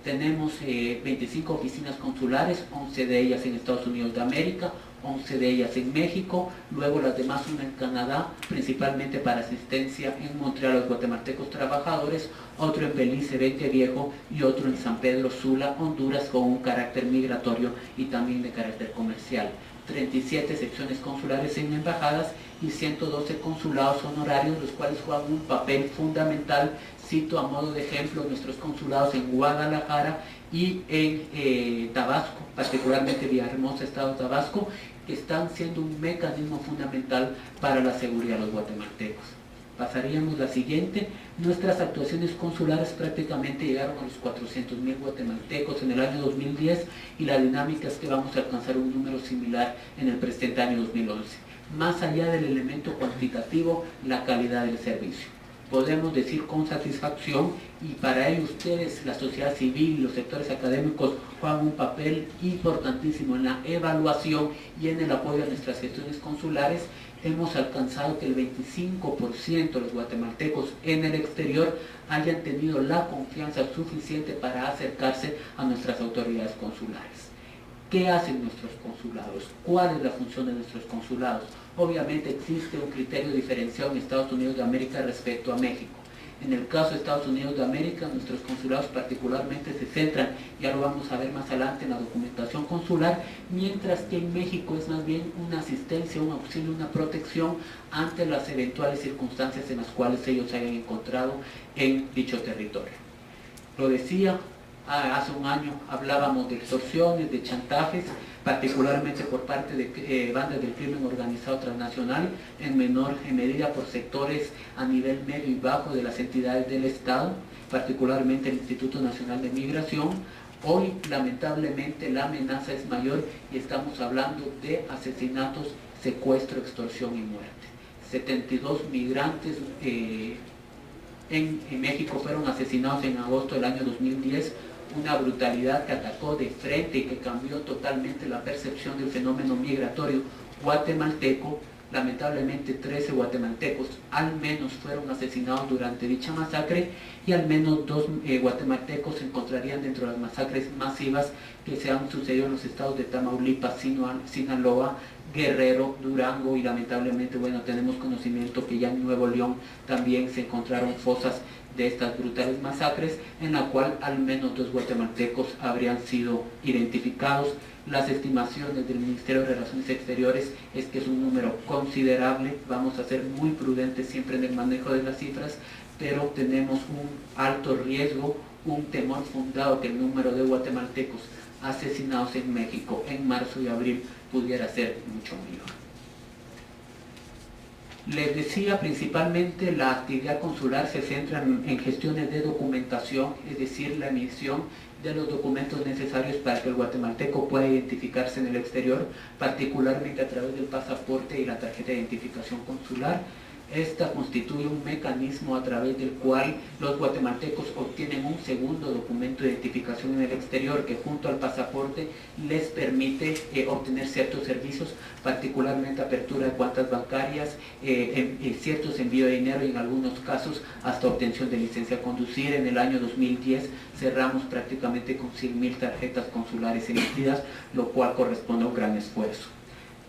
[SPEAKER 2] Tenemos 25 oficinas consulares, 11 de ellas en Estados Unidos de América, 11 de ellas en México, luego las demás una en Canadá, principalmente para asistencia en Montreal a los guatemaltecos trabajadores, otro en Belice, Vente Viejo, y otro en San Pedro Sula, Honduras, con un carácter migratorio y también de carácter comercial. 37 secciones consulares en embajadas y 112 consulados honorarios, los cuales juegan un papel fundamental. Cito a modo de ejemplo nuestros consulados en Guadalajara y en Tabasco, particularmente Villahermosa, Estado de Tabasco, que están siendo un mecanismo fundamental para la seguridad de los guatemaltecos. Pasaríamos la siguiente. Nuestras actuaciones consulares prácticamente llegaron a los 400.000 guatemaltecos en el año 2010, y la dinámica es que vamos a alcanzar un número similar en el presente año 2011. Más allá del elemento cuantitativo, la calidad del servicio. Podemos decir con satisfacción, y para ello ustedes, la sociedad civil y los sectores académicos, juegan un papel importantísimo en la evaluación y en el apoyo a nuestras gestiones consulares. Hemos alcanzado que el 25% de los guatemaltecos en el exterior hayan tenido la confianza suficiente para acercarse a nuestras autoridades consulares. ¿Qué hacen nuestros consulados? ¿Cuál es la función de nuestros consulados? Obviamente existe un criterio diferenciado en Estados Unidos de América respecto a México. En el caso de Estados Unidos de América, nuestros consulados particularmente se centran, ya lo vamos a ver más adelante, en la documentación consular, mientras que en México es más bien una asistencia, un auxilio, una protección ante las eventuales circunstancias en las cuales ellos se hayan encontrado en dicho territorio. Lo decía, hace un año hablábamos de extorsiones, de chantajes, particularmente por parte de bandas del crimen organizado transnacional, en menor medida por sectores a nivel medio y bajo de las entidades del Estado, particularmente el Instituto Nacional de Migración. Hoy, lamentablemente, la amenaza es mayor y estamos hablando de asesinatos, secuestro, extorsión y muerte. 72 migrantes en México fueron asesinados en agosto del año 2010, una brutalidad que atacó de frente y que cambió totalmente la percepción del fenómeno migratorio guatemalteco. Lamentablemente 13 guatemaltecos al menos fueron asesinados durante dicha masacre, y al menos 2 guatemaltecos se encontrarían dentro de las masacres masivas que se han sucedido en los estados de Tamaulipas, Sinaloa, Guerrero, Durango, y lamentablemente, bueno, tenemos conocimiento que ya en Nuevo León también se encontraron fosas de estas brutales masacres, en la cual al menos 2 guatemaltecos habrían sido identificados. Las estimaciones del Ministerio de Relaciones Exteriores es que es un número considerable. Vamos a ser muy prudentes siempre en el manejo de las cifras, pero tenemos un alto riesgo, un temor fundado que el número de guatemaltecos asesinados en México en marzo y abril pudiera ser mucho mayor. Les decía, principalmente la actividad consular se centra en gestiones de documentación, es decir, la emisión de los documentos necesarios para que el guatemalteco pueda identificarse en el exterior, particularmente a través del pasaporte y la tarjeta de identificación consular. Esta constituye un mecanismo a través del cual los guatemaltecos obtienen un segundo documento de identificación en el exterior, que junto al pasaporte les permite obtener ciertos servicios, particularmente apertura de cuentas bancarias, ciertos envíos de dinero y en algunos casos hasta obtención de licencia a conducir. En el año 2010 cerramos prácticamente con 100.000 tarjetas consulares emitidas, lo cual corresponde a un gran esfuerzo.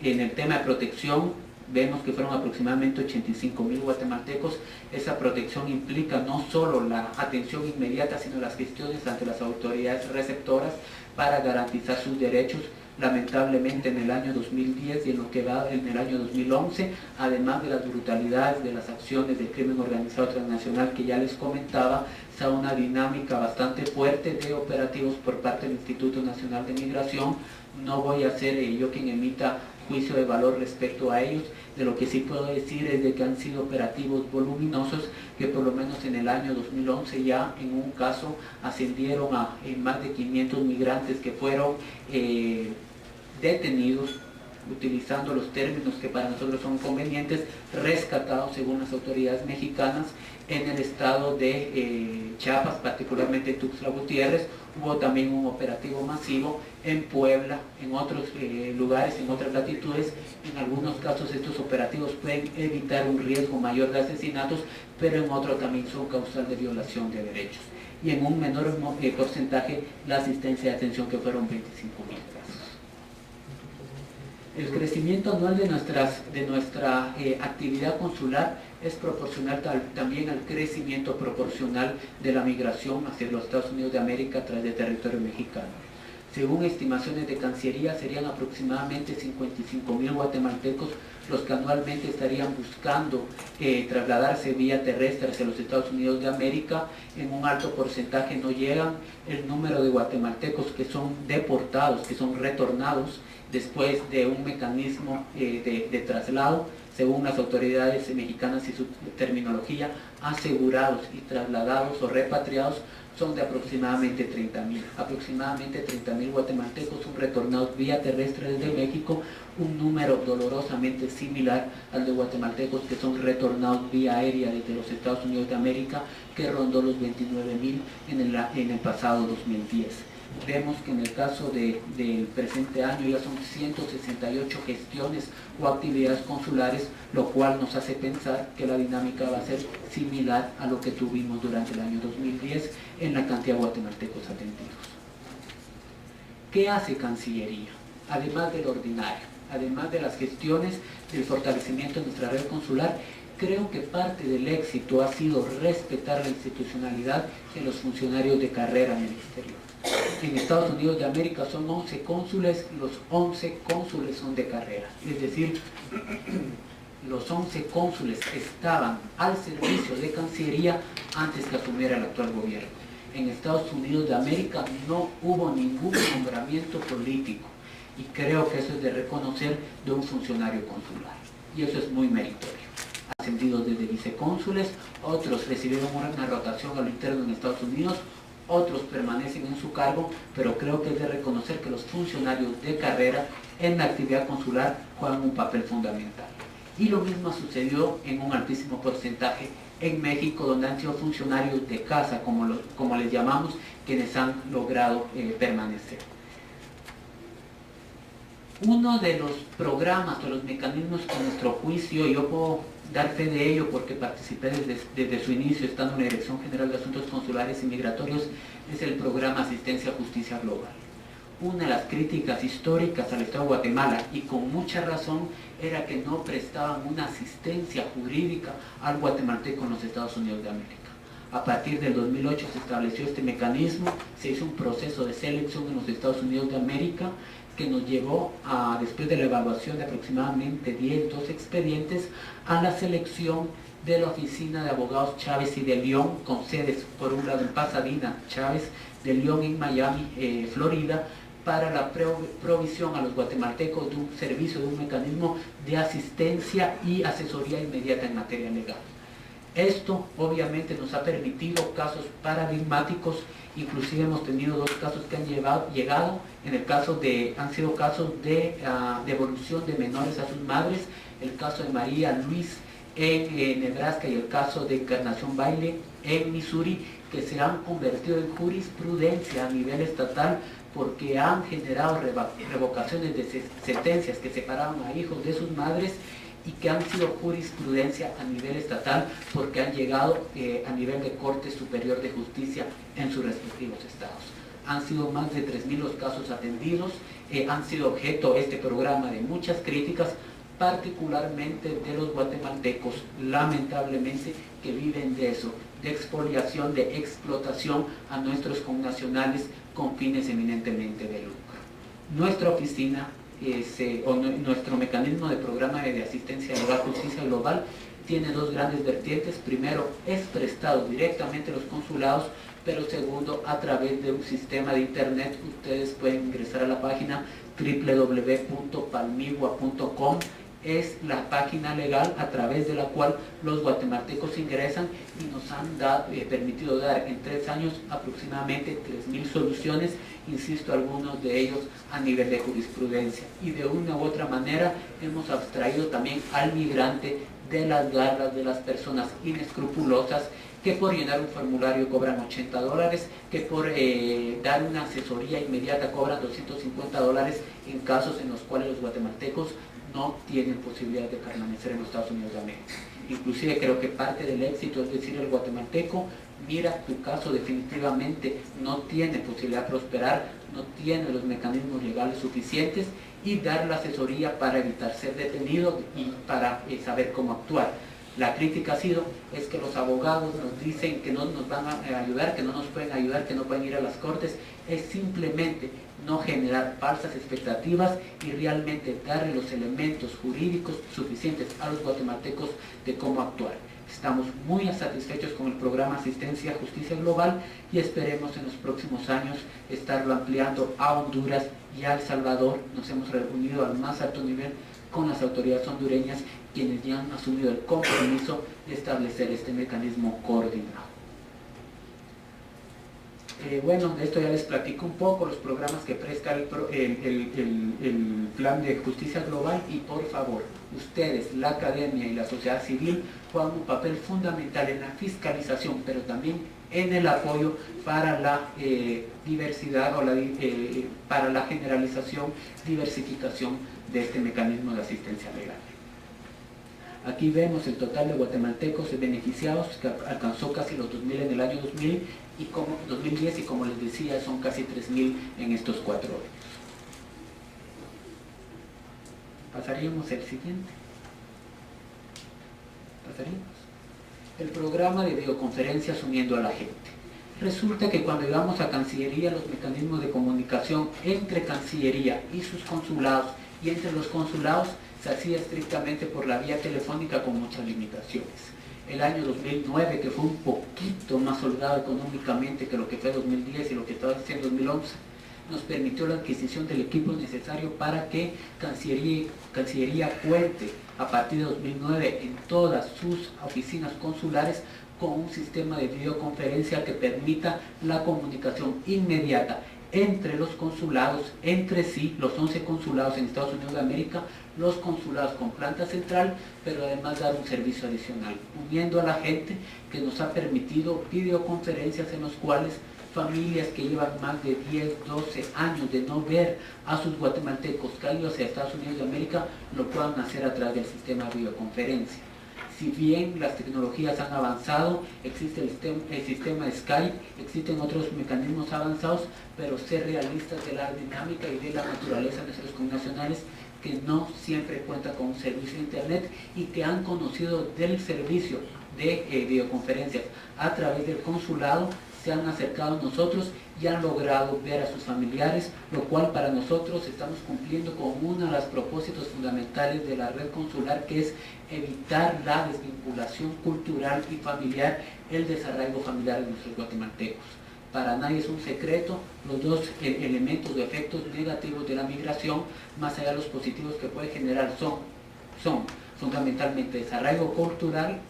[SPEAKER 2] En el tema de protección, vemos que fueron aproximadamente 85.000 guatemaltecos. Esa protección implica no solo la atención inmediata, sino las gestiones ante las autoridades receptoras para garantizar sus derechos. Lamentablemente en el año 2010 y en lo que va en el año 2011, además de las brutalidades de las acciones del crimen organizado transnacional que ya les comentaba, se da una dinámica bastante fuerte de operativos por parte del Instituto Nacional de Migración. No voy a ser yo quien emita juicio de valor respecto a ellos. De lo que sí puedo decir es de que han sido operativos voluminosos, que por lo menos en el año 2011 ya en un caso ascendieron a más de 500 migrantes que fueron detenidos, utilizando los términos que para nosotros son convenientes, rescatados según las autoridades mexicanas en el estado de Chiapas, particularmente Tuxtla Gutiérrez. Hubo también un operativo masivo en Puebla, en otros lugares, en otras latitudes. En algunos casos estos operativos pueden evitar un riesgo mayor de asesinatos, pero en otros también son causal de violación de derechos. Y en un menor porcentaje la asistencia de atención, que fueron 25.000 casos. El crecimiento anual de nuestra actividad consular es proporcional también al crecimiento proporcional de la migración hacia los Estados Unidos de América a través del territorio mexicano. Según estimaciones de Cancillería, serían aproximadamente 55.000 guatemaltecos los que anualmente estarían buscando trasladarse vía terrestre hacia los Estados Unidos de América. En un alto porcentaje no llegan el número de guatemaltecos que son deportados, que son retornados después de un mecanismo de traslado, según las autoridades mexicanas y su terminología, asegurados y trasladados o repatriados son de aproximadamente 30.000. Aproximadamente 30.000 guatemaltecos son retornados vía terrestre desde México, un número dolorosamente similar al de guatemaltecos que son retornados vía aérea desde los Estados Unidos de América, que rondó los 29.000 en el pasado 2010. Vemos que en el caso del presente año ya son 168 gestiones o actividades consulares, lo cual nos hace pensar que la dinámica va a ser similar a lo que tuvimos durante el año 2010 en la cantidad de guatemaltecos atendidos. ¿Qué hace Cancillería? Además del ordinario, además de las gestiones del fortalecimiento de nuestra red consular, creo que parte del éxito ha sido respetar la institucionalidad de los funcionarios de carrera en el exterior. En Estados Unidos de América son 11 cónsules, los 11 cónsules son de carrera, es decir, los 11 cónsules estaban al servicio de Cancillería antes que asumiera el actual gobierno. En Estados Unidos de América no hubo ningún nombramiento político, y creo que eso es de reconocer de un funcionario consular, y eso es muy meritorio. Ascendidos desde vicecónsules, otros recibieron una rotación a lo interno en Estados Unidos, otros permanecen en su cargo, pero creo que es de reconocer que los funcionarios de carrera en la actividad consular juegan un papel fundamental. Y lo mismo sucedió en un altísimo porcentaje en México, donde han sido funcionarios de casa, como les llamamos, quienes han logrado permanecer. Uno de los programas o los mecanismos que a nuestro juicio, yo puedo dar fe de ello porque participé desde su inicio estando en la Dirección General de Asuntos Consulares y Migratorios, es el programa Asistencia a Justicia Global. Una de las críticas históricas al Estado de Guatemala, y con mucha razón, era que no prestaban una asistencia jurídica al guatemalteco en los Estados Unidos de América. A partir del 2008 se estableció este mecanismo, se hizo un proceso de selección en los Estados Unidos de América, que nos llevó a, después de la evaluación de aproximadamente 12 expedientes, a la selección de la Oficina de Abogados Chávez y de León, con sedes por un lado en Pasadena, Chávez, de León en Miami, Florida, para la provisión a los guatemaltecos de un servicio, de un mecanismo de asistencia y asesoría inmediata en materia legal. Esto obviamente nos ha permitido casos paradigmáticos, inclusive hemos tenido 2 casos que han llegado, han sido casos de devolución de menores a sus madres, el caso de María Luis en Nebraska y el caso de Encarnación Baile en Missouri, que se han convertido en jurisprudencia a nivel estatal porque han generado revocaciones de sentencias que separaban a hijos de sus madres, y que han sido jurisprudencia a nivel estatal porque han llegado a nivel de Corte Superior de Justicia en sus respectivos estados. Han sido más de 3.000 los casos atendidos, han sido objeto este programa de muchas críticas, particularmente de los guatemaltecos, lamentablemente, que viven de eso, de expoliación, de explotación a nuestros connacionales con fines eminentemente de lucro. Nuestra oficina, nuestro mecanismo de programa de asistencia legal justicia global tiene dos grandes vertientes. Primero, es prestado directamente a los consulados, pero segundo, a través de un sistema de internet. Ustedes pueden ingresar a la página www.palmigua.com. Es la página legal a través de la cual los guatemaltecos ingresan y nos han permitido dar en 3 años aproximadamente 3.000 soluciones, insisto, algunos de ellos a nivel de jurisprudencia. Y de una u otra manera hemos abstraído también al migrante de las garras de las personas inescrupulosas que por llenar un formulario cobran $80, que por dar una asesoría inmediata cobran $250 en casos en los cuales los guatemaltecos no tienen posibilidad de permanecer en los Estados Unidos de América. Inclusive creo que parte del éxito es decir al guatemalteco: mira, tu caso definitivamente no tiene posibilidad de prosperar, no tiene los mecanismos legales suficientes, y dar la asesoría para evitar ser detenido y para saber cómo actuar. La crítica ha sido es que los abogados nos dicen que no nos van a ayudar, que no nos pueden ayudar, que no pueden ir a las cortes. Es simplemente no generar falsas expectativas y realmente darle los elementos jurídicos suficientes a los guatemaltecos de cómo actuar. Estamos muy satisfechos con el programa Asistencia a Justicia Global y esperemos en los próximos años estarlo ampliando a Honduras y a El Salvador. Nos hemos reunido al más alto nivel con las autoridades hondureñas, quienes ya han asumido el compromiso de establecer este mecanismo coordinado. Bueno, de esto ya les platico un poco, los programas que presta el Plan de Justicia Global, y por favor, ustedes, la academia y la sociedad civil juegan un papel fundamental en la fiscalización, pero también en el apoyo para la diversidad o para la generalización, diversificación de este mecanismo de asistencia legal. Aquí vemos el total de guatemaltecos beneficiados, que alcanzó casi los 2.000 en el año 2010, y como les decía, son casi 3.000 en estos 4 años. Pasaríamos al siguiente. El programa de videoconferencias uniendo a la gente. Resulta que cuando íbamos a Cancillería, los mecanismos de comunicación entre Cancillería y sus consulados, y entre los consulados, se hacía estrictamente por la vía telefónica con muchas limitaciones. El año 2009, que fue un poquito más holgado económicamente que lo que fue 2010 y lo que estaba haciendo 2011, nos permitió la adquisición del equipo necesario para que Cancillería cuente a partir de 2009 en todas sus oficinas consulares con un sistema de videoconferencia que permita la comunicación inmediata entre los consulados, entre sí, los 11 consulados en Estados Unidos de América, los consulados con planta central, pero además dar un servicio adicional, uniendo a la gente, que nos ha permitido videoconferencias en los cuales familias que llevan más de 10, 12 años de no ver a sus guatemaltecos caídos hacia Estados Unidos de América, lo puedan hacer a través del sistema de videoconferencia. Si bien las tecnologías han avanzado, existe el sistema de Skype, existen otros mecanismos avanzados, pero ser realistas de la dinámica y de la naturaleza de nuestros connacionales, que no siempre cuenta con un servicio de internet y que han conocido del servicio de videoconferencias a través del consulado, se han acercado a nosotros y han logrado ver a sus familiares, lo cual para nosotros estamos cumpliendo con uno de los propósitos fundamentales de la red consular, que es evitar la desvinculación cultural y familiar, el desarraigo familiar de nuestros guatemaltecos. Para nadie es un secreto los dos elementos o efectos negativos de la migración, más allá de los positivos que puede generar, son fundamentalmente desarraigo cultural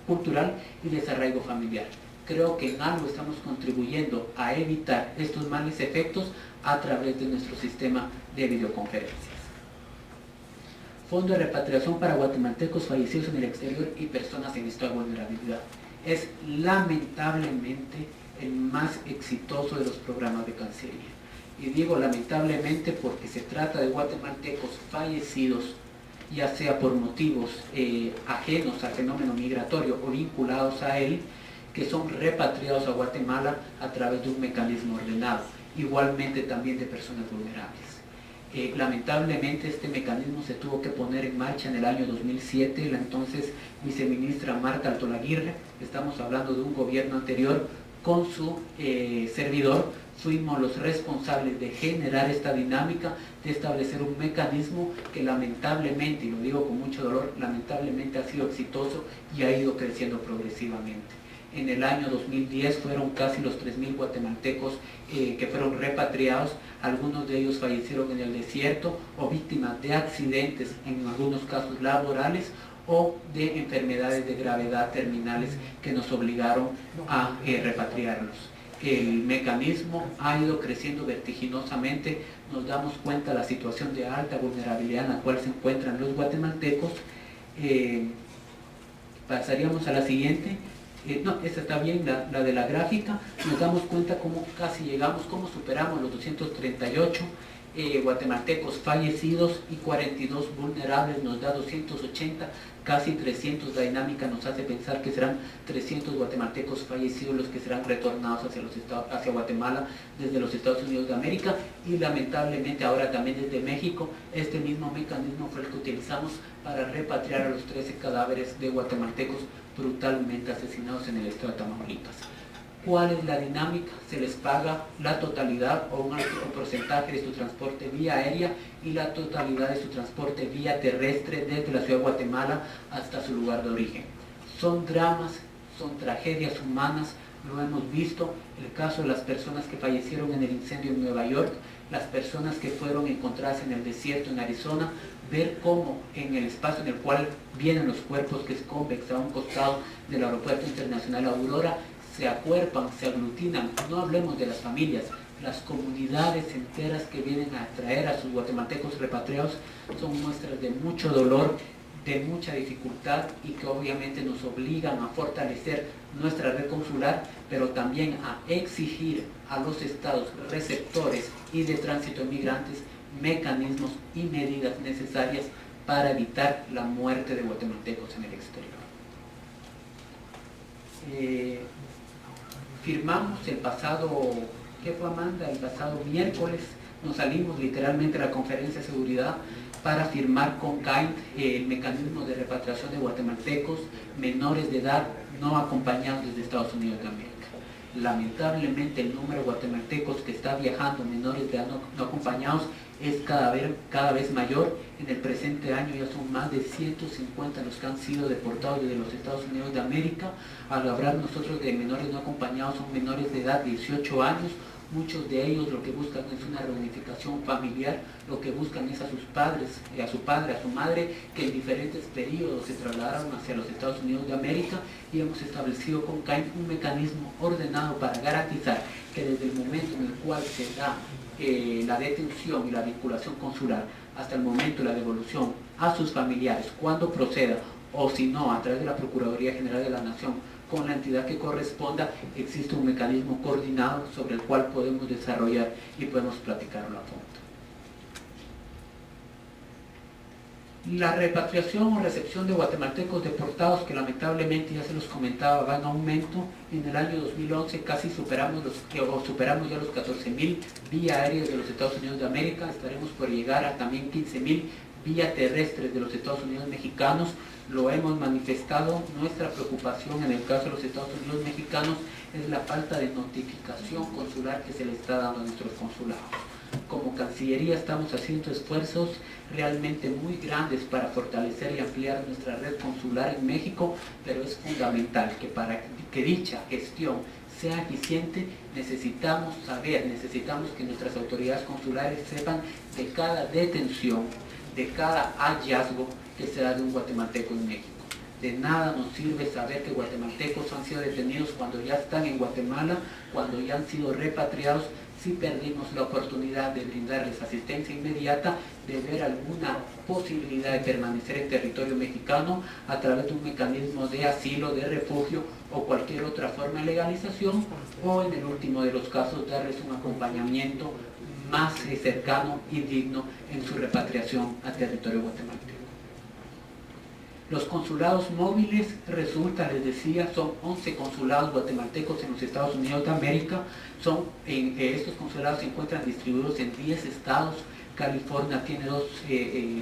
[SPEAKER 2] y desarraigo familiar. Creo que en algo estamos contribuyendo a evitar estos males efectos a través de nuestro sistema de videoconferencias. Fondo de repatriación para guatemaltecos fallecidos en el exterior y personas en estado de vulnerabilidad. Es lamentablemente el más exitoso de los programas de Cancillería. Y digo lamentablemente porque se trata de guatemaltecos fallecidos, ya sea por motivos ajenos al fenómeno migratorio o vinculados a él, que son repatriados a Guatemala a través de un mecanismo ordenado, igualmente también de personas vulnerables. Lamentablemente este mecanismo se tuvo que poner en marcha en el año 2007, la entonces viceministra Marta Altolaguirre, estamos hablando de un gobierno anterior, con su servidor, fuimos los responsables de generar esta dinámica, de establecer un mecanismo que lamentablemente, y lo digo con mucho dolor, lamentablemente ha sido exitoso y ha ido creciendo progresivamente. En el año 2010 fueron casi los 3.000 guatemaltecos que fueron repatriados, algunos de ellos fallecieron en el desierto o víctimas de accidentes, en algunos casos laborales, o de enfermedades de gravedad terminales que nos obligaron a repatriarlos. El mecanismo ha ido creciendo vertiginosamente, nos damos cuenta de la situación de alta vulnerabilidad en la cual se encuentran los guatemaltecos. Pasaríamos a la siguiente. No, esta está bien, la de la gráfica. Nos damos cuenta cómo casi llegamos, cómo superamos los 238 guatemaltecos fallecidos y 42 vulnerables, nos da 280, casi 300. La dinámica nos hace pensar que serán 300 guatemaltecos fallecidos los que serán retornados hacia Guatemala desde los Estados Unidos de América, y lamentablemente ahora también desde México. Este mismo mecanismo fue el que utilizamos para repatriar a los 13 cadáveres de guatemaltecos brutalmente asesinados en el estado de Tamaulipas. ¿Cuál es la dinámica? Se les paga la totalidad o un alto porcentaje de su transporte vía aérea y la totalidad de su transporte vía terrestre desde la ciudad de Guatemala hasta su lugar de origen. Son dramas, son tragedias humanas, lo hemos visto, el caso de las personas que fallecieron en el incendio en Nueva York, las personas que fueron encontradas en el desierto en Arizona, ver cómo en el espacio en el cual vienen los cuerpos, que es Convex, a un costado del Aeropuerto Internacional Aurora, se acuerpan, se aglutinan. No hablemos de las familias, las comunidades enteras que vienen a traer a sus guatemaltecos repatriados son muestras de mucho dolor, de mucha dificultad, y que obviamente nos obligan a fortalecer nuestra red consular, pero también a exigir a los estados receptores y de tránsito de migrantes mecanismos y medidas necesarias para evitar la muerte de guatemaltecos en el exterior. Firmamos el pasado, ¿qué fue, Amanda? El pasado miércoles nos salimos literalmente a la conferencia de seguridad para firmar con CAINT el mecanismo de repatriación de guatemaltecos menores de edad no acompañados desde Estados Unidos de América. Lamentablemente el número de guatemaltecos que está viajando menores de edad no acompañados es cada vez mayor. En el presente año ya son más de 150 los que han sido deportados desde los Estados Unidos de América. Al hablar nosotros de menores no acompañados, son menores de edad de 18 años. Muchos de ellos lo que buscan es una reunificación familiar, lo que buscan es a sus padres, a su padre, a su madre, que en diferentes periodos se trasladaron hacia los Estados Unidos de América, y hemos establecido con CAINT un mecanismo ordenado para garantizar que desde el momento en el cual se da la detención y la vinculación consular hasta el momento de la devolución a sus familiares, cuando proceda, o si no, a través de la Procuraduría General de la Nación, con la entidad que corresponda, existe un mecanismo coordinado sobre el cual podemos desarrollar y podemos platicarlo a fondo. La repatriación o recepción de guatemaltecos deportados, que lamentablemente, ya se los comentaba, va en aumento. En el año 2011 casi superamos ya los 14.000 vía aérea de los Estados Unidos de América. Estaremos por llegar a también 15.000 vía terrestres de los Estados Unidos mexicanos. Lo hemos manifestado. Nuestra preocupación en el caso de los Estados Unidos mexicanos es la falta de notificación consular que se le está dando a nuestros consulados. Como Cancillería estamos haciendo esfuerzos realmente muy grandes para fortalecer y ampliar nuestra red consular en México, pero es fundamental que para que dicha gestión sea eficiente necesitamos que nuestras autoridades consulares sepan de cada detención, de cada hallazgo que se da de un guatemalteco en México. De nada nos sirve saber que guatemaltecos han sido detenidos cuando ya están en Guatemala, cuando ya han sido repatriados, si perdimos la oportunidad de brindarles asistencia inmediata, de ver alguna posibilidad de permanecer en territorio mexicano a través de un mecanismo de asilo, de refugio o cualquier otra forma de legalización, o en el último de los casos darles un acompañamiento más cercano y digno en su repatriación a territorio guatemalteco. Los consulados móviles, resulta, les decía, son 11 consulados guatemaltecos en los Estados Unidos de América. Estos consulados se encuentran distribuidos en 10 estados. California tiene 2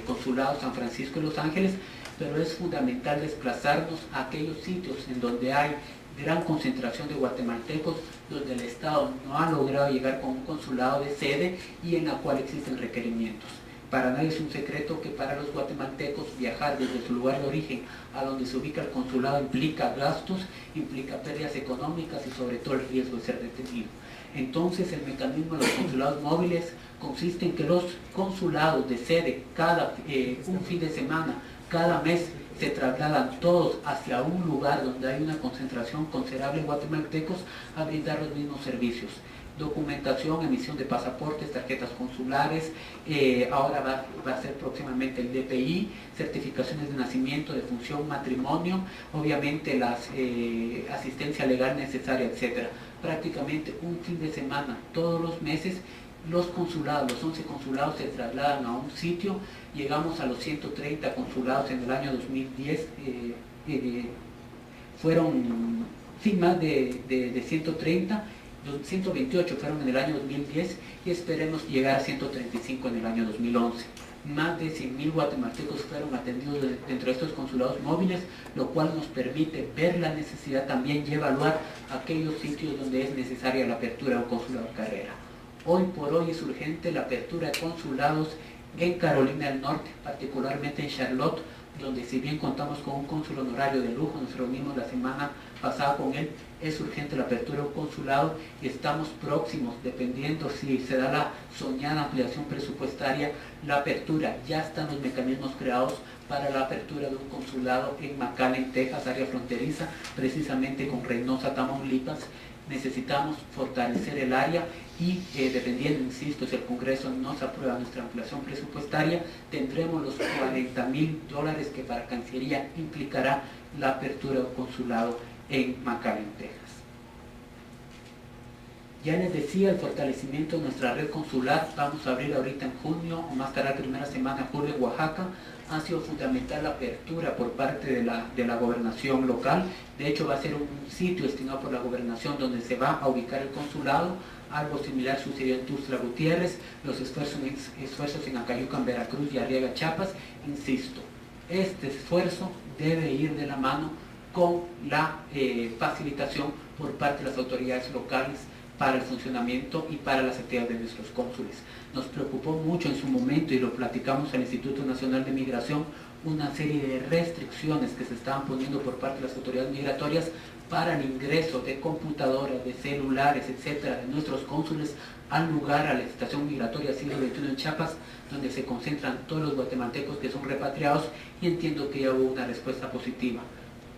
[SPEAKER 2] consulados, San Francisco y Los Ángeles, pero es fundamental desplazarnos a aquellos sitios en donde hay gran concentración de guatemaltecos donde el Estado no ha logrado llegar con un consulado de sede y en la cual existen requerimientos. Para nadie es un secreto que para los guatemaltecos viajar desde su lugar de origen a donde se ubica el consulado implica gastos, implica pérdidas económicas y sobre todo el riesgo de ser detenido. Entonces el mecanismo de los consulados móviles consiste en que los consulados de sede un fin de semana, cada mes, se trasladan todos hacia un lugar donde hay una concentración considerable de guatemaltecos a brindar los mismos servicios. Documentación, emisión de pasaportes, tarjetas consulares, ahora va a ser próximamente el DPI, certificaciones de nacimiento, de función, matrimonio, obviamente la asistencia legal necesaria, etc. Prácticamente un fin de semana, todos los meses, los consulados, los 11 consulados se trasladan a un sitio. Llegamos a los 130 consulados en el año 2010, fueron más de 130, 128 fueron en el año 2010 y esperemos llegar a 135 en el año 2011. Más de 100.000 guatemaltecos fueron atendidos dentro de estos consulados móviles, lo cual nos permite ver la necesidad también y evaluar aquellos sitios donde es necesaria la apertura de un consulado de carrera. Hoy por hoy es urgente la apertura de consulados en Carolina del Norte, particularmente en Charlotte, donde si bien contamos con un cónsul honorario de lujo, nos reunimos la semana pasada con él, es urgente la apertura de un consulado y estamos próximos, dependiendo si se da la soñada ampliación presupuestaria, la apertura, ya están los mecanismos creados para la apertura de un consulado en McAllen, Texas, área fronteriza, precisamente con Reynosa, Tamaulipas. Necesitamos fortalecer el área y dependiendo, insisto, si el Congreso nos aprueba nuestra ampliación presupuestaria, tendremos los $40.000 que para Cancillería implicará la apertura de un consulado en McAllen, Texas. Ya les decía, el fortalecimiento de nuestra red consular, vamos a abrir ahorita en junio, o más tarde la primera semana de julio en Oaxaca. Ha sido fundamental la apertura por parte de la gobernación local. De hecho, va a ser un sitio destinado por la gobernación donde se va a ubicar el consulado. Algo similar sucedió en Tuxtla Gutiérrez, los esfuerzos en Acayucan, Veracruz y Arriaga, Chiapas. Insisto, este esfuerzo debe ir de la mano con la facilitación por parte de las autoridades locales para el funcionamiento y para las actividades de nuestros cónsules. Nos preocupó mucho en su momento, y lo platicamos al Instituto Nacional de Migración, una serie de restricciones que se estaban poniendo por parte de las autoridades migratorias para el ingreso de computadoras, de celulares, etcétera, de nuestros cónsules al lugar, a la estación migratoria siglo XXI en Chiapas, donde se concentran todos los guatemaltecos que son repatriados, y entiendo que ya hubo una respuesta positiva.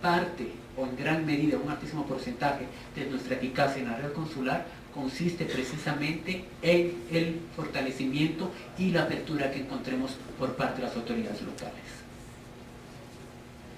[SPEAKER 2] Parte, o en gran medida, un altísimo porcentaje de nuestra eficacia en la red consular consiste precisamente en el fortalecimiento y la apertura que encontremos por parte de las autoridades locales.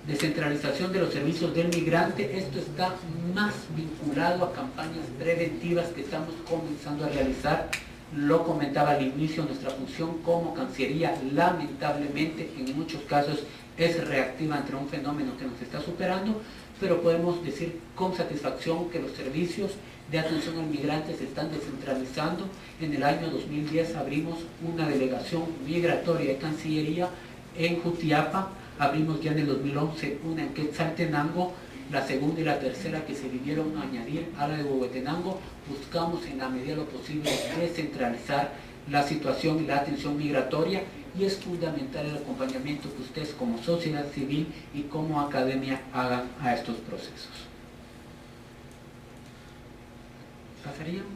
[SPEAKER 2] Descentralización de los servicios del migrante, esto está más vinculado a campañas preventivas que estamos comenzando a realizar. Lo comentaba al inicio, nuestra función como Cancillería lamentablemente en muchos casos es reactiva ante un fenómeno que nos está superando, pero podemos decir con satisfacción que los servicios de atención al migrante se están descentralizando. En el año 2010 abrimos una delegación migratoria de Cancillería en Jutiapa, abrimos ya en el 2011 una en Quetzaltenango, la segunda y la tercera que se vinieron a añadir a la de Huehuetenango. Buscamos en la medida de lo posible descentralizar la situación y la atención migratoria, y es fundamental el acompañamiento que ustedes como sociedad civil y como academia hagan a estos procesos. Pasaríamos.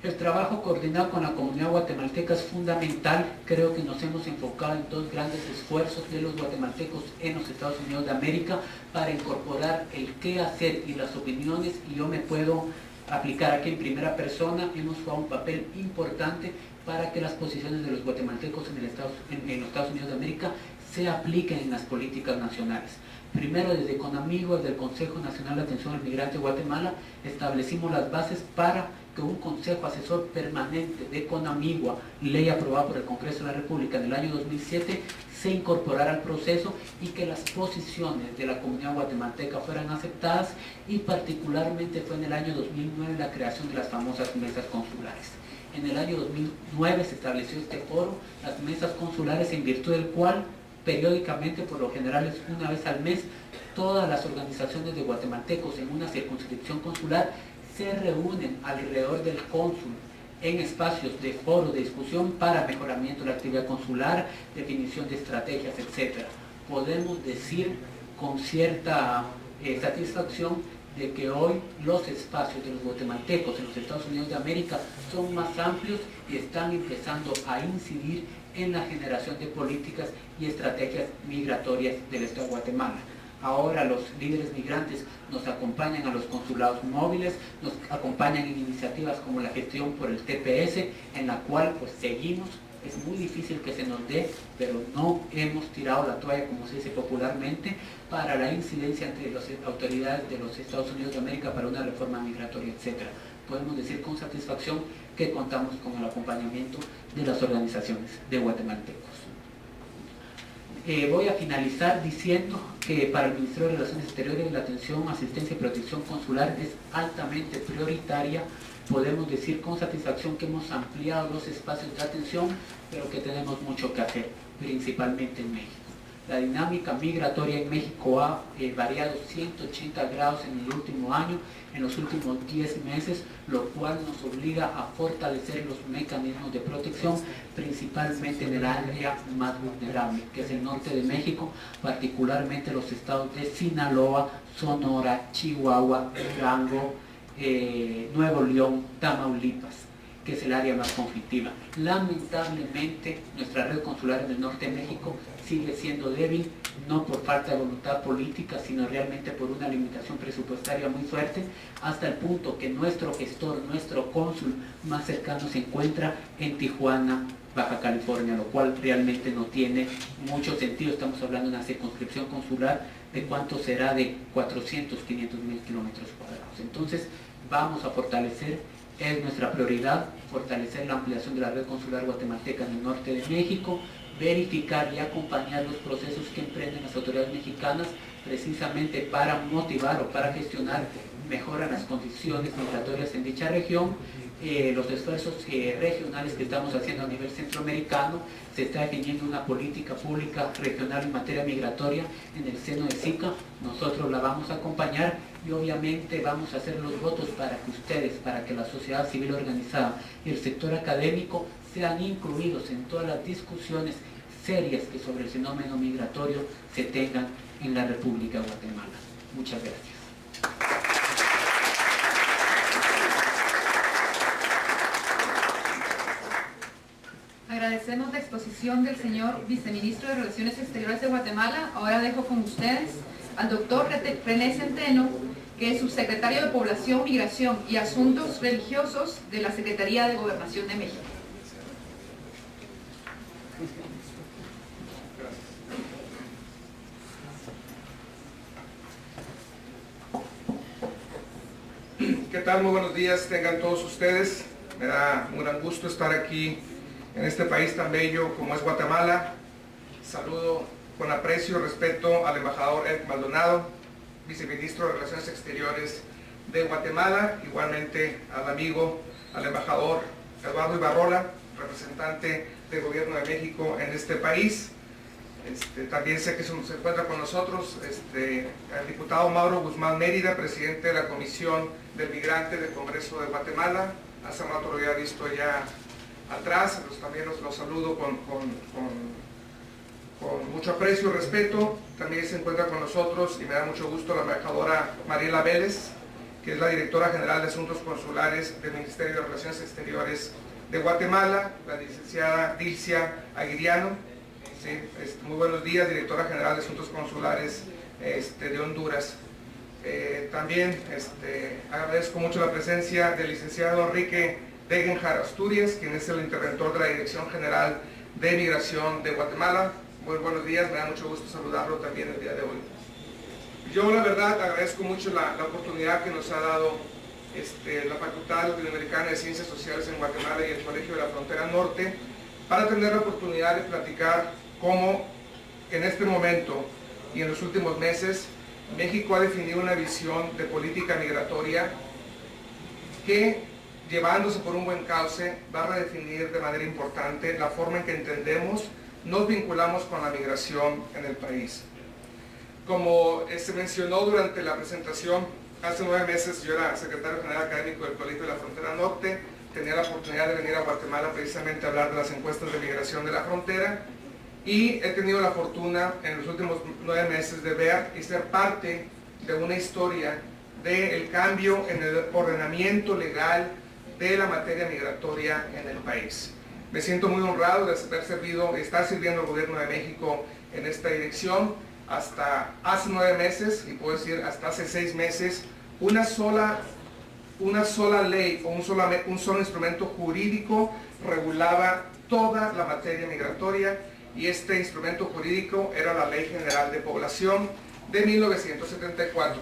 [SPEAKER 2] El trabajo coordinado con la comunidad guatemalteca es fundamental. Creo que nos hemos enfocado en dos grandes esfuerzos de los guatemaltecos en los Estados Unidos de América para incorporar el qué hacer y las opiniones, y yo me puedo aplicar aquí en primera persona. Hemos jugado un papel importante para que las posiciones de los guatemaltecos en los Estados Unidos de América se apliquen en las políticas nacionales. Primero, desde CONAMIGO, desde el Consejo Nacional de Atención al Migrante de Guatemala, establecimos las bases para que un Consejo Asesor Permanente de CONAMIGUA, ley aprobada por el Congreso de la República en el año 2007, se incorporara al proceso y que las posiciones de la comunidad guatemalteca fueran aceptadas, y particularmente fue en el año 2009 la creación de las famosas mesas consulares. En el año 2009 se estableció este foro, las mesas consulares, en virtud del cual periódicamente, por lo general es una vez al mes, todas las organizaciones de guatemaltecos en una circunscripción consular se reúnen alrededor del cónsul en espacios de foro de discusión para mejoramiento de la actividad consular, definición de estrategias, etc. Podemos decir con cierta satisfacción de que hoy los espacios de los guatemaltecos en los Estados Unidos de América son más amplios y están empezando a incidir en la generación de políticas y estrategias migratorias del Estado de Guatemala. Ahora los líderes migrantes nos acompañan a los consulados móviles, nos acompañan en iniciativas como la gestión por el TPS, en la cual pues seguimos. Es muy difícil que se nos dé, pero no hemos tirado la toalla, como se dice popularmente, para la incidencia entre las autoridades de los Estados Unidos de América para una reforma migratoria, etc. Podemos decir con satisfacción que contamos con el acompañamiento de las organizaciones de guatemaltecos. Voy a finalizar diciendo que para el Ministerio de Relaciones Exteriores la atención, asistencia y protección consular es altamente prioritaria. Podemos decir con satisfacción que hemos ampliado los espacios de atención, pero que tenemos mucho que hacer, principalmente en México. La dinámica migratoria en México ha variado 180 grados en el último año, en los últimos 10 meses, lo cual nos obliga a fortalecer los mecanismos de protección, principalmente en el área más vulnerable, que es el norte de México, particularmente los estados de Sinaloa, Sonora, Chihuahua, Durango, Nuevo León, Tamaulipas, que es el área más conflictiva. Lamentablemente, nuestra red consular en el norte de México sigue siendo débil, no por falta de voluntad política, sino realmente por una limitación presupuestaria muy fuerte, hasta el punto que nuestro gestor, nuestro cónsul más cercano se encuentra en Tijuana, Baja California, lo cual realmente no tiene mucho sentido. Estamos hablando de una circunscripción consular de cuánto será, de 400, 500 mil kilómetros cuadrados. Entonces, vamos a fortalecer, es nuestra prioridad, fortalecer la ampliación de la red consular guatemalteca en el norte de México, verificar y acompañar los procesos que emprenden las autoridades mexicanas precisamente para motivar o para gestionar mejor las condiciones migratorias en dicha región. Los esfuerzos regionales que estamos haciendo a nivel centroamericano, se está definiendo una política pública regional en materia migratoria en el seno de SICA, nosotros la vamos a acompañar y obviamente vamos a hacer los votos para que ustedes, para que la sociedad civil organizada y el sector académico sean incluidos en todas las discusiones serias que sobre el fenómeno migratorio se tengan en la República de Guatemala. Muchas gracias.
[SPEAKER 5] Agradecemos la exposición del señor Viceministro de Relaciones Exteriores de Guatemala. Ahora dejo con ustedes al doctor René Centeno, que es subsecretario de Población, Migración y Asuntos Religiosos de la Secretaría de Gobernación de México.
[SPEAKER 7] ¿Qué tal? Muy buenos días tengan todos ustedes. Me da un gran gusto estar aquí en este país tan bello como es Guatemala. Saludo con aprecio y respeto al embajador Eric Maldonado, viceministro de Relaciones Exteriores de Guatemala, igualmente al amigo, al embajador Eduardo Ibarrola, representante del Gobierno de México en este país. También sé que se encuentra con nosotros el diputado Mauro Guzmán Mérida, presidente de la Comisión del Migrante del Congreso de Guatemala. Hace rato lo había visto ya atrás, también los saludo con mucho aprecio y respeto. También se encuentra con nosotros y me da mucho gusto la embajadora Mariela Vélez, que es la directora general de Asuntos Consulares del Ministerio de Relaciones Exteriores de Guatemala, la licenciada Dilcia Aguiriano. Sí, muy buenos días, directora general de Asuntos Consulares de Honduras. También agradezco mucho la presencia del licenciado Enrique Degenjar Asturias, quien es el interventor de la Dirección General de Migración de Guatemala. Muy buenos días, me da mucho gusto saludarlo también el día de hoy. Yo la verdad agradezco mucho la oportunidad que nos ha dado la Facultad Latinoamericana de Ciencias Sociales en Guatemala y el Colegio de la Frontera Norte para tener la oportunidad de platicar cómo en este momento y en los últimos meses México ha definido una visión de política migratoria que, llevándose por un buen cauce, va a redefinir de manera importante la forma en que entendemos, nos vinculamos con la migración en el país. Como se mencionó durante la presentación, hace 9 meses yo era secretario general académico del Colegio de la Frontera Norte, tenía la oportunidad de venir a Guatemala precisamente a hablar de las encuestas de migración de la frontera, y he tenido la fortuna en los últimos 9 meses de ver y ser parte de una historia del cambio en el ordenamiento legal de la materia migratoria en el país. Me siento muy honrado de haber servido, estar sirviendo al Gobierno de México en esta dirección. Hasta hace 9 meses, y puedo decir hasta hace 6 meses, una sola ley o un solo instrumento jurídico regulaba toda la materia migratoria, y este instrumento jurídico era la Ley General de Población de 1974.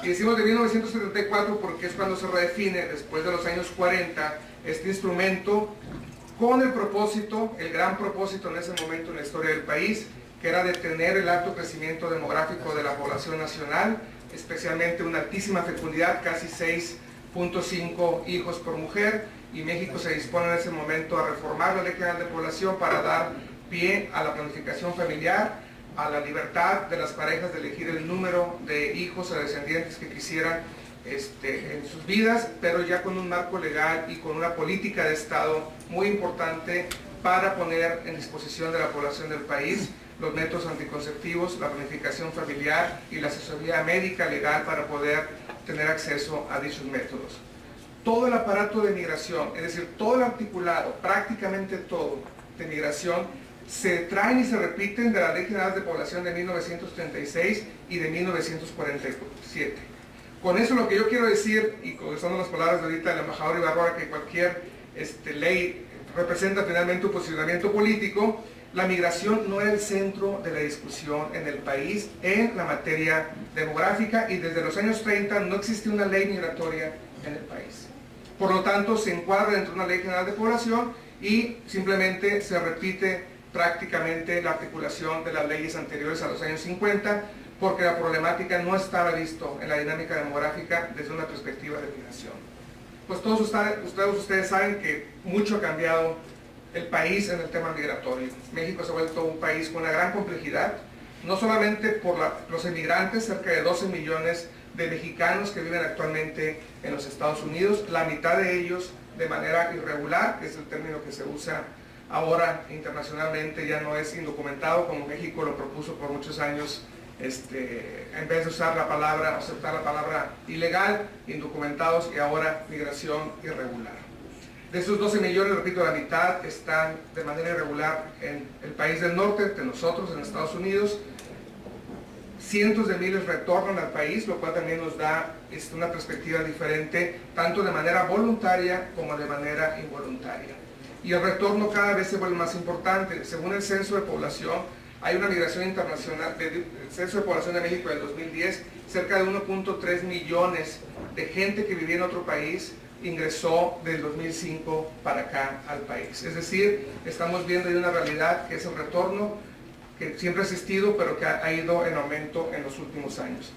[SPEAKER 7] Y decimos de 1974 porque es cuando se redefine, después de los años 40, este instrumento con el propósito, el gran propósito en ese momento en la historia del país, que era detener el alto crecimiento demográfico de la población nacional, especialmente una altísima fecundidad, casi 6.5 hijos por mujer, y México se dispone en ese momento a reformar la Ley General de Población para dar pie a la planificación familiar, a la libertad de las parejas de elegir el número de hijos o descendientes que quisieran en sus vidas, pero ya con un marco legal y con una política de Estado muy importante para poner en disposición de la población del país los métodos anticonceptivos, la planificación familiar y la asesoría médica legal para poder tener acceso a dichos métodos. Todo el aparato de migración, es decir, todo el articulado, prácticamente todo de migración, se traen y se repiten de la Ley General de Población de 1936 y de 1947. Con eso lo que yo quiero decir, y usando las palabras de ahorita del embajador Ibarrola, que cualquier ley representa finalmente un posicionamiento político, la migración no era el centro de la discusión en el país en la materia demográfica, y desde los años 30 no existía una ley migratoria en el país. Por lo tanto, se encuadra dentro de una Ley General de Población y simplemente se repite prácticamente la articulación de las leyes anteriores a los años 50, porque la problemática no estaba visto en la dinámica demográfica desde una perspectiva de migración. Pues todos ustedes saben que mucho ha cambiado el país en el tema migratorio. México se ha vuelto un país con una gran complejidad, no solamente por los emigrantes, cerca de 12 millones de mexicanos que viven actualmente en los Estados Unidos, la mitad de ellos de manera irregular, que es el término que se usa ahora internacionalmente, ya no es indocumentado como México lo propuso por muchos años, en vez de usar la palabra, aceptar la palabra ilegal, indocumentados, y ahora migración irregular. De esos 12 millones, repito, la mitad están de manera irregular en el país del norte, entre nosotros, en Estados Unidos. Cientos de miles retornan al país, lo cual también nos da una perspectiva diferente, tanto de manera voluntaria como de manera involuntaria. Y el retorno cada vez se vuelve más importante. Según el Censo de Población, hay una migración internacional, el Censo de Población de México del 2010, cerca de 1.3 millones de gente que vivía en otro país ingresó del 2005 para acá al país. Es decir, estamos viendo ahí una realidad que es el retorno, que siempre ha existido, pero que ha ido en aumento en los últimos años.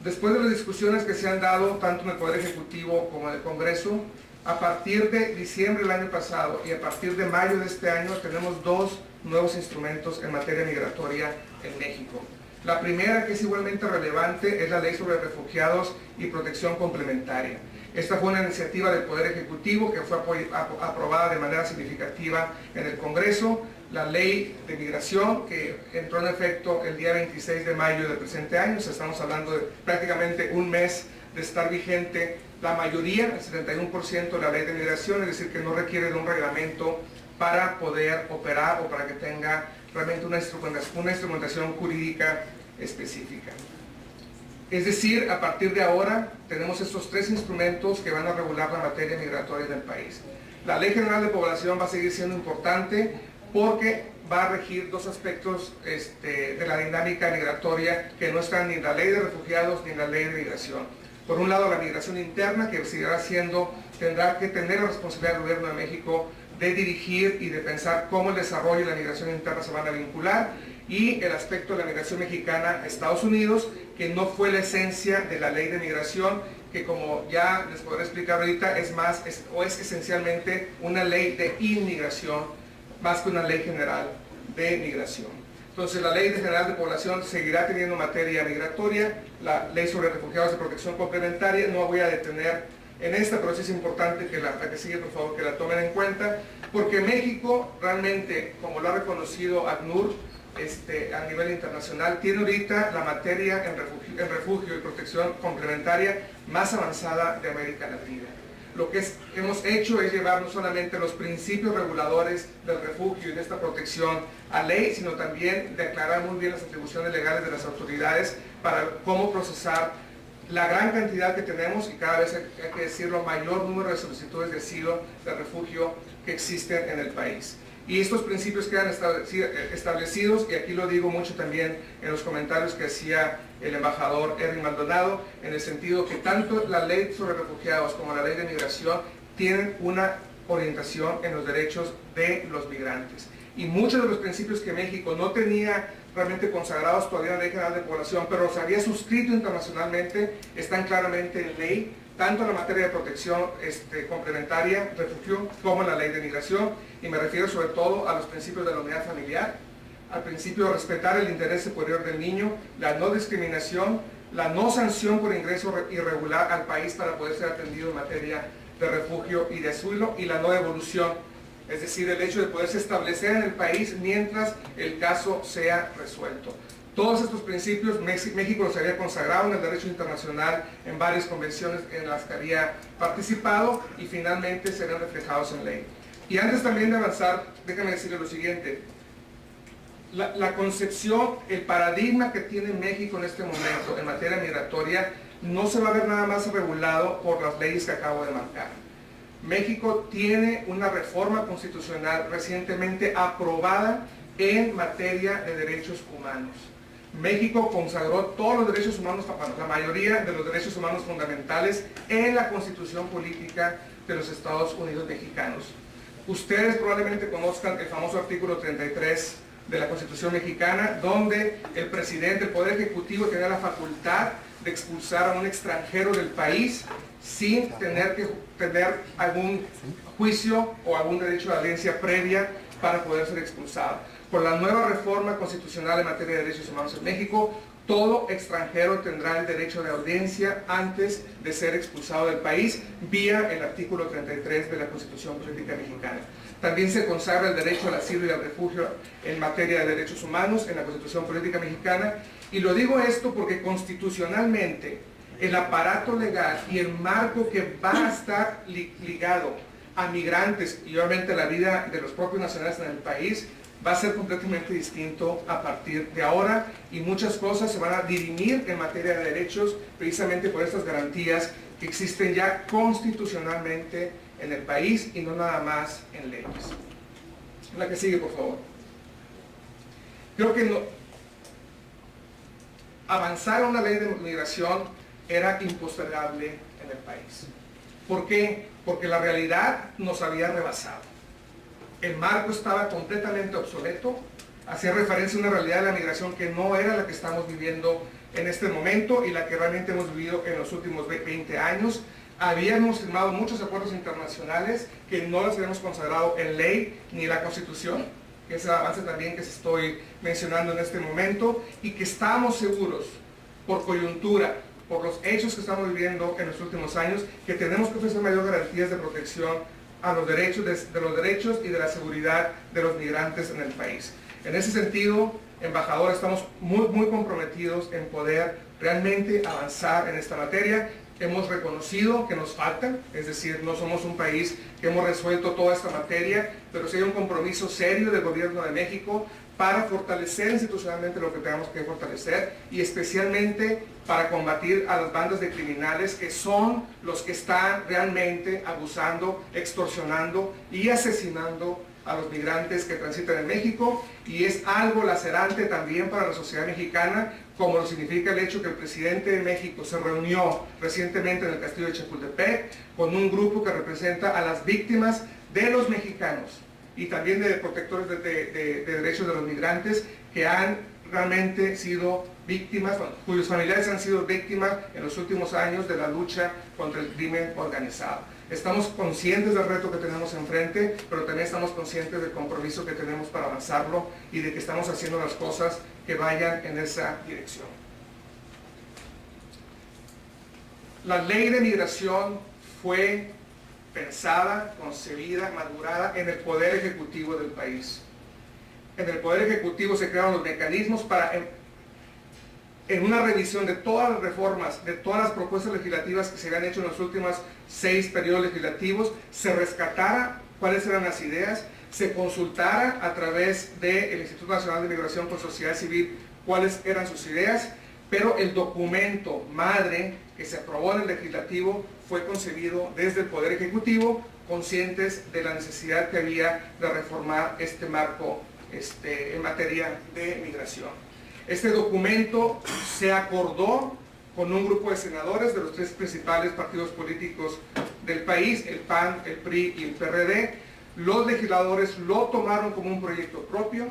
[SPEAKER 7] Después de las discusiones que se han dado tanto en el Poder Ejecutivo como en el Congreso, a partir de diciembre del año pasado y a partir de mayo de este año tenemos 2 nuevos instrumentos en materia migratoria en México. La primera, que es igualmente relevante, es la Ley sobre Refugiados y Protección Complementaria. Esta fue una iniciativa del Poder Ejecutivo que fue aprobada de manera significativa en el Congreso. La Ley de Migración, que entró en efecto el día 26 de mayo del presente año, estamos hablando de prácticamente un mes de estar vigente la mayoría, el 71% de la Ley de Migración, es decir, que no requiere de un reglamento para poder operar o para que tenga realmente una instrumentación jurídica específica. Es decir, a partir de ahora tenemos estos 3 instrumentos que van a regular la materia migratoria del país. La Ley General de Población va a seguir siendo importante porque va a regir 2 aspectos de la dinámica migratoria que no están ni en la Ley de Refugiados ni en la Ley de Migración. Por un lado, la migración interna, que seguirá siendo, tendrá que tener la responsabilidad del Gobierno de México de dirigir y de pensar cómo el desarrollo y la migración interna se van a vincular, y el aspecto de la migración mexicana a Estados Unidos, que no fue la esencia de la Ley de Migración, que como ya les podré explicar ahorita, es esencialmente una ley de inmigración, más que una ley general de migración. Entonces la Ley General de Población seguirá teniendo materia migratoria, la Ley sobre Refugiados de Protección Complementaria, no voy a detener en esta, pero sí es importante que la que sigue, por favor, que la tomen en cuenta, porque México realmente, como lo ha reconocido ACNUR a nivel internacional, tiene ahorita la materia en refugio y protección complementaria más avanzada de América Latina. Lo que hemos hecho es llevar no solamente los principios reguladores del refugio y de esta protección a ley, sino también declarar muy bien las atribuciones legales de las autoridades para cómo procesar la gran cantidad que tenemos, y cada vez hay que decirlo, mayor número de solicitudes de asilo, de refugio que existen en el país. Y estos principios quedan establecidos, y aquí lo digo mucho también en los comentarios que hacía el embajador Erwin Maldonado, en el sentido que tanto la ley sobre refugiados como la ley de migración tienen una orientación en los derechos de los migrantes. Y muchos de los principios que México no tenía realmente consagrados todavía en la Ley General de Población, pero los había suscrito internacionalmente, están claramente en ley, tanto en la materia de protección complementaria, refugio, como en la ley de migración, y me refiero sobre todo a los principios de la unidad familiar, al principio de respetar el interés superior del niño, la no discriminación, la no sanción por ingreso irregular al país para poder ser atendido en materia de refugio y de asilo, y la no devolución, es decir, el hecho de poderse establecer en el país mientras el caso sea resuelto. Todos estos principios México los había consagrado en el derecho internacional en varias convenciones en las que había participado, y finalmente serán reflejados en ley. Y antes también de avanzar, déjame decirle lo siguiente. La concepción, el paradigma que tiene México en este momento en materia migratoria no se va a ver nada más regulado por las leyes que acabo de marcar. México tiene una reforma constitucional recientemente aprobada en materia de derechos humanos. México consagró todos los derechos humanos, la mayoría de los derechos humanos fundamentales en la Constitución Política de los Estados Unidos Mexicanos. Ustedes probablemente conozcan el famoso artículo 33 de la Constitución Mexicana, donde el presidente, el Poder Ejecutivo, tenía la facultad de expulsar a un extranjero del país sin tener que tener algún juicio o algún derecho de audiencia previa para poder ser expulsado. Con la nueva reforma constitucional en materia de derechos humanos en México, todo extranjero tendrá el derecho de audiencia antes de ser expulsado del país vía el artículo 33 de la Constitución Política Mexicana. También se consagra el derecho al asilo y al refugio en materia de derechos humanos en la Constitución Política Mexicana, y lo digo esto porque constitucionalmente el aparato legal y el marco que va a estar ligado a migrantes y obviamente la vida de los propios nacionales en el país va a ser completamente distinto a partir de ahora, y muchas cosas se van a dirimir en materia de derechos precisamente por estas garantías que existen ya constitucionalmente en el país y no nada más en leyes. La que sigue, por favor. Creo que avanzar a una ley de migración era impostergable en el país. ¿Por qué? Porque la realidad nos había rebasado. El marco estaba completamente obsoleto, hacía referencia a una realidad de la migración que no era la que estamos viviendo en este momento y la que realmente hemos vivido en los últimos 20 años. Habíamos firmado muchos acuerdos internacionales que no los habíamos consagrado en ley ni en la Constitución, que es el avance también que se estoy mencionando en este momento, y que estamos seguros, por coyuntura, por los hechos que estamos viviendo en los últimos años, que tenemos que ofrecer mayor garantías de protección a los derechos de los derechos y de la seguridad de los migrantes en el país. En ese sentido, embajador, estamos muy comprometidos en poder realmente avanzar en esta materia. Hemos reconocido que nos faltan, es decir, no somos un país que hemos resuelto toda esta materia, pero sí hay un compromiso serio del gobierno de México para fortalecer institucionalmente lo que tenemos que fortalecer, y especialmente para combatir a las bandas de criminales que son los que están realmente abusando, extorsionando y asesinando a los migrantes que transitan en México, y es algo lacerante también para la sociedad mexicana, como lo significa el hecho que el presidente de México se reunió recientemente en el castillo de Chapultepec con un grupo que representa a las víctimas de los mexicanos y también de protectores de derechos de los migrantes que han realmente sido víctimas, cuyos familiares han sido víctimas en los últimos años de la lucha contra el crimen organizado. Estamos conscientes del reto que tenemos enfrente, pero también estamos conscientes del compromiso que tenemos para avanzarlo y de que estamos haciendo las cosas que vayan en esa dirección. La ley de migración fue pensada, concebida, madurada en el Poder Ejecutivo del país. En el Poder Ejecutivo se crearon los mecanismos para, en una revisión de todas las reformas, de todas las propuestas legislativas que se habían hecho en los últimos 6 periodos legislativos, se rescatara cuáles eran las ideas, se consultara a través del Instituto Nacional de Migración por Sociedad Civil cuáles eran sus ideas, pero el documento madre que se aprobó en el legislativo fue concebido desde el Poder Ejecutivo, conscientes de la necesidad que había de reformar este marco en materia de migración. Este documento se acordó con un grupo de senadores de los 3 principales partidos políticos del país, el PAN, el PRI y el PRD. Los legisladores lo tomaron como un proyecto propio.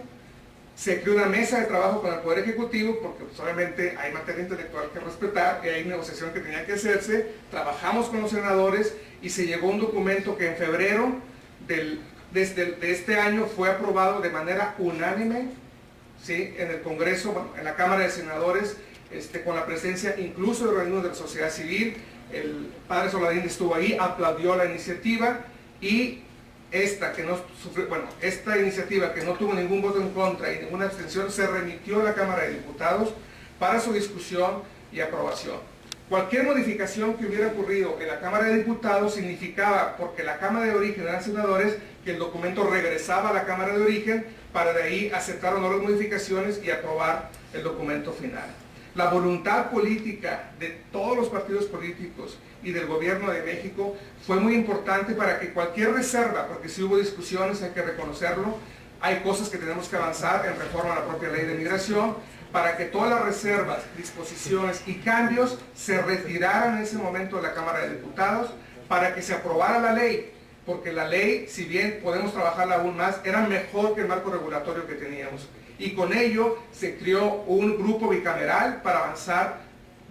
[SPEAKER 7] Se creó una mesa de trabajo con el Poder Ejecutivo, porque pues, obviamente hay materia intelectual que respetar y hay negociación que tenía que hacerse. Trabajamos con los senadores y se llegó a un documento que en febrero de este año fue aprobado de manera unánime, ¿sí?, en el Congreso, bueno, en la Cámara de Senadores, con la presencia incluso de organismos de la sociedad civil. El padre Soladín estuvo ahí, aplaudió la iniciativa y esta iniciativa que no tuvo ningún voto en contra y ninguna abstención se remitió a la Cámara de Diputados para su discusión y aprobación. Cualquier modificación que hubiera ocurrido en la Cámara de Diputados significaba, porque la Cámara de Origen eran senadores, que el documento regresaba a la Cámara de Origen para de ahí aceptar o no las modificaciones y aprobar el documento final. La voluntad política de todos los partidos políticos y del Gobierno de México fue muy importante para que cualquier reserva, porque si hubo discusiones, hay que reconocerlo, hay cosas que tenemos que avanzar en reforma a la propia ley de migración, para que todas las reservas, disposiciones y cambios se retiraran en ese momento de la Cámara de Diputados, para que se aprobara la ley, porque la ley, si bien podemos trabajarla aún más, era mejor que el marco regulatorio que teníamos. Y con ello se creó un grupo bicameral para avanzar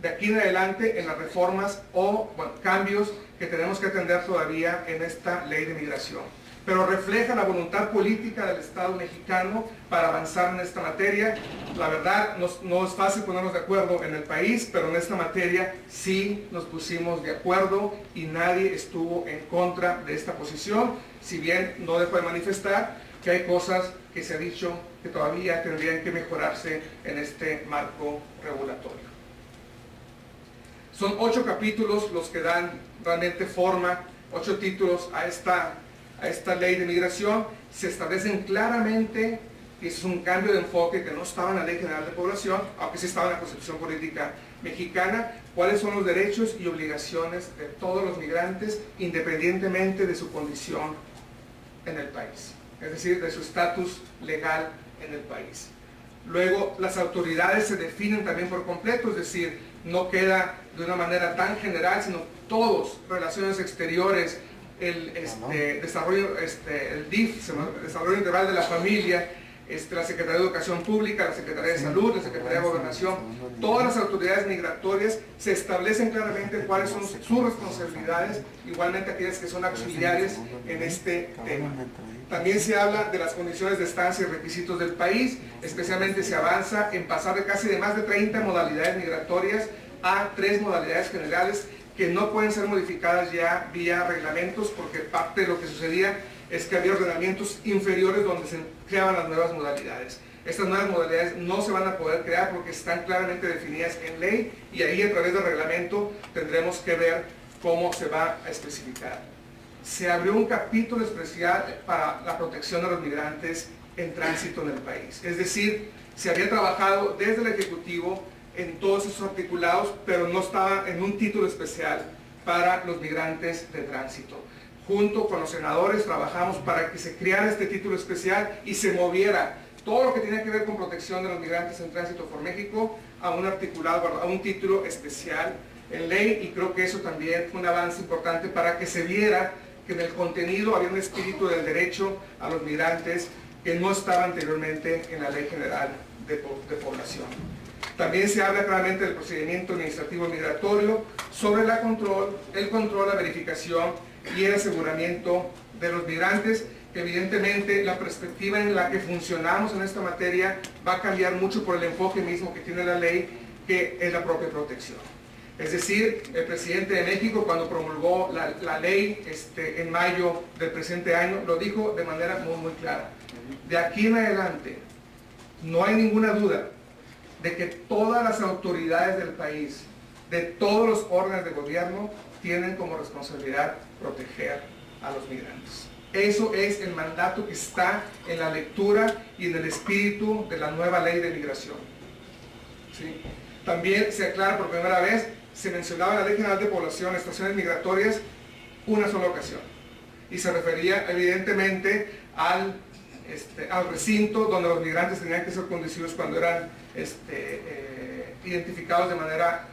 [SPEAKER 7] de aquí en adelante en las reformas o cambios que tenemos que atender todavía en esta ley de migración. Pero refleja la voluntad política del Estado mexicano para avanzar en esta materia. La verdad, no es fácil ponernos de acuerdo en el país, pero en esta materia sí nos pusimos de acuerdo y nadie estuvo en contra de esta posición, si bien no dejó de manifestar que hay cosas que se ha dicho que todavía tendrían que mejorarse en este marco regulatorio. Son 8 capítulos los que dan realmente forma, 8 títulos a esta ley de migración. Se establecen claramente, y es un cambio de enfoque que no estaba en la Ley General de Población, aunque sí estaba en la Constitución Política Mexicana, cuáles son los derechos y obligaciones de todos los migrantes independientemente de su condición en el país, es decir, de su estatus legal en el país. Luego, las autoridades se definen también por completo, es decir, no queda de una manera tan general, sino todos, relaciones exteriores, el desarrollo, el DIF, el Desarrollo Integral de la Familia, la Secretaría de Educación Pública, la Secretaría de Salud, la Secretaría de Gobernación, todas las autoridades migratorias se establecen claramente cuáles son sus responsabilidades, igualmente aquellas que son auxiliares en este tema. También se habla de las condiciones de estancia y requisitos del país, especialmente se avanza en pasar de más de 30 modalidades migratorias a 3 modalidades generales que no pueden ser modificadas ya vía reglamentos, porque parte de lo que sucedía es que había ordenamientos inferiores donde se creaban las nuevas modalidades. Estas nuevas modalidades no se van a poder crear porque están claramente definidas en ley y ahí a través del reglamento tendremos que ver cómo se va a especificar. Se abrió un capítulo especial para la protección de los migrantes en tránsito en el país. Es decir, se había trabajado desde el Ejecutivo en todos esos articulados, pero no estaba en un título especial para los migrantes de tránsito. Junto con los senadores trabajamos para que se creara este título especial y se moviera todo lo que tenía que ver con protección de los migrantes en tránsito por México a un articulado, a un título especial en ley, y creo que eso también fue un avance importante para que se viera que en el contenido había un espíritu del derecho a los migrantes que no estaba anteriormente en la Ley General de Población. También se habla claramente del procedimiento administrativo migratorio sobre el control, la verificación y el aseguramiento de los migrantes, que evidentemente la perspectiva en la que funcionamos en esta materia va a cambiar mucho por el enfoque mismo que tiene la ley, que es la propia protección. Es decir, el presidente de México, cuando promulgó la ley en mayo del presente año, lo dijo de manera muy clara. De aquí en adelante, no hay ninguna duda de que todas las autoridades del país, de todos los órdenes de gobierno, tienen como responsabilidad proteger a los migrantes. Eso es el mandato que está en la lectura y en el espíritu de la nueva ley de migración. ¿Sí? También se aclara por primera vez, se mencionaba en la Ley General de Población, estaciones migratorias, una sola ocasión. Y se refería evidentemente al recinto donde los migrantes tenían que ser conducidos cuando eran identificados de manera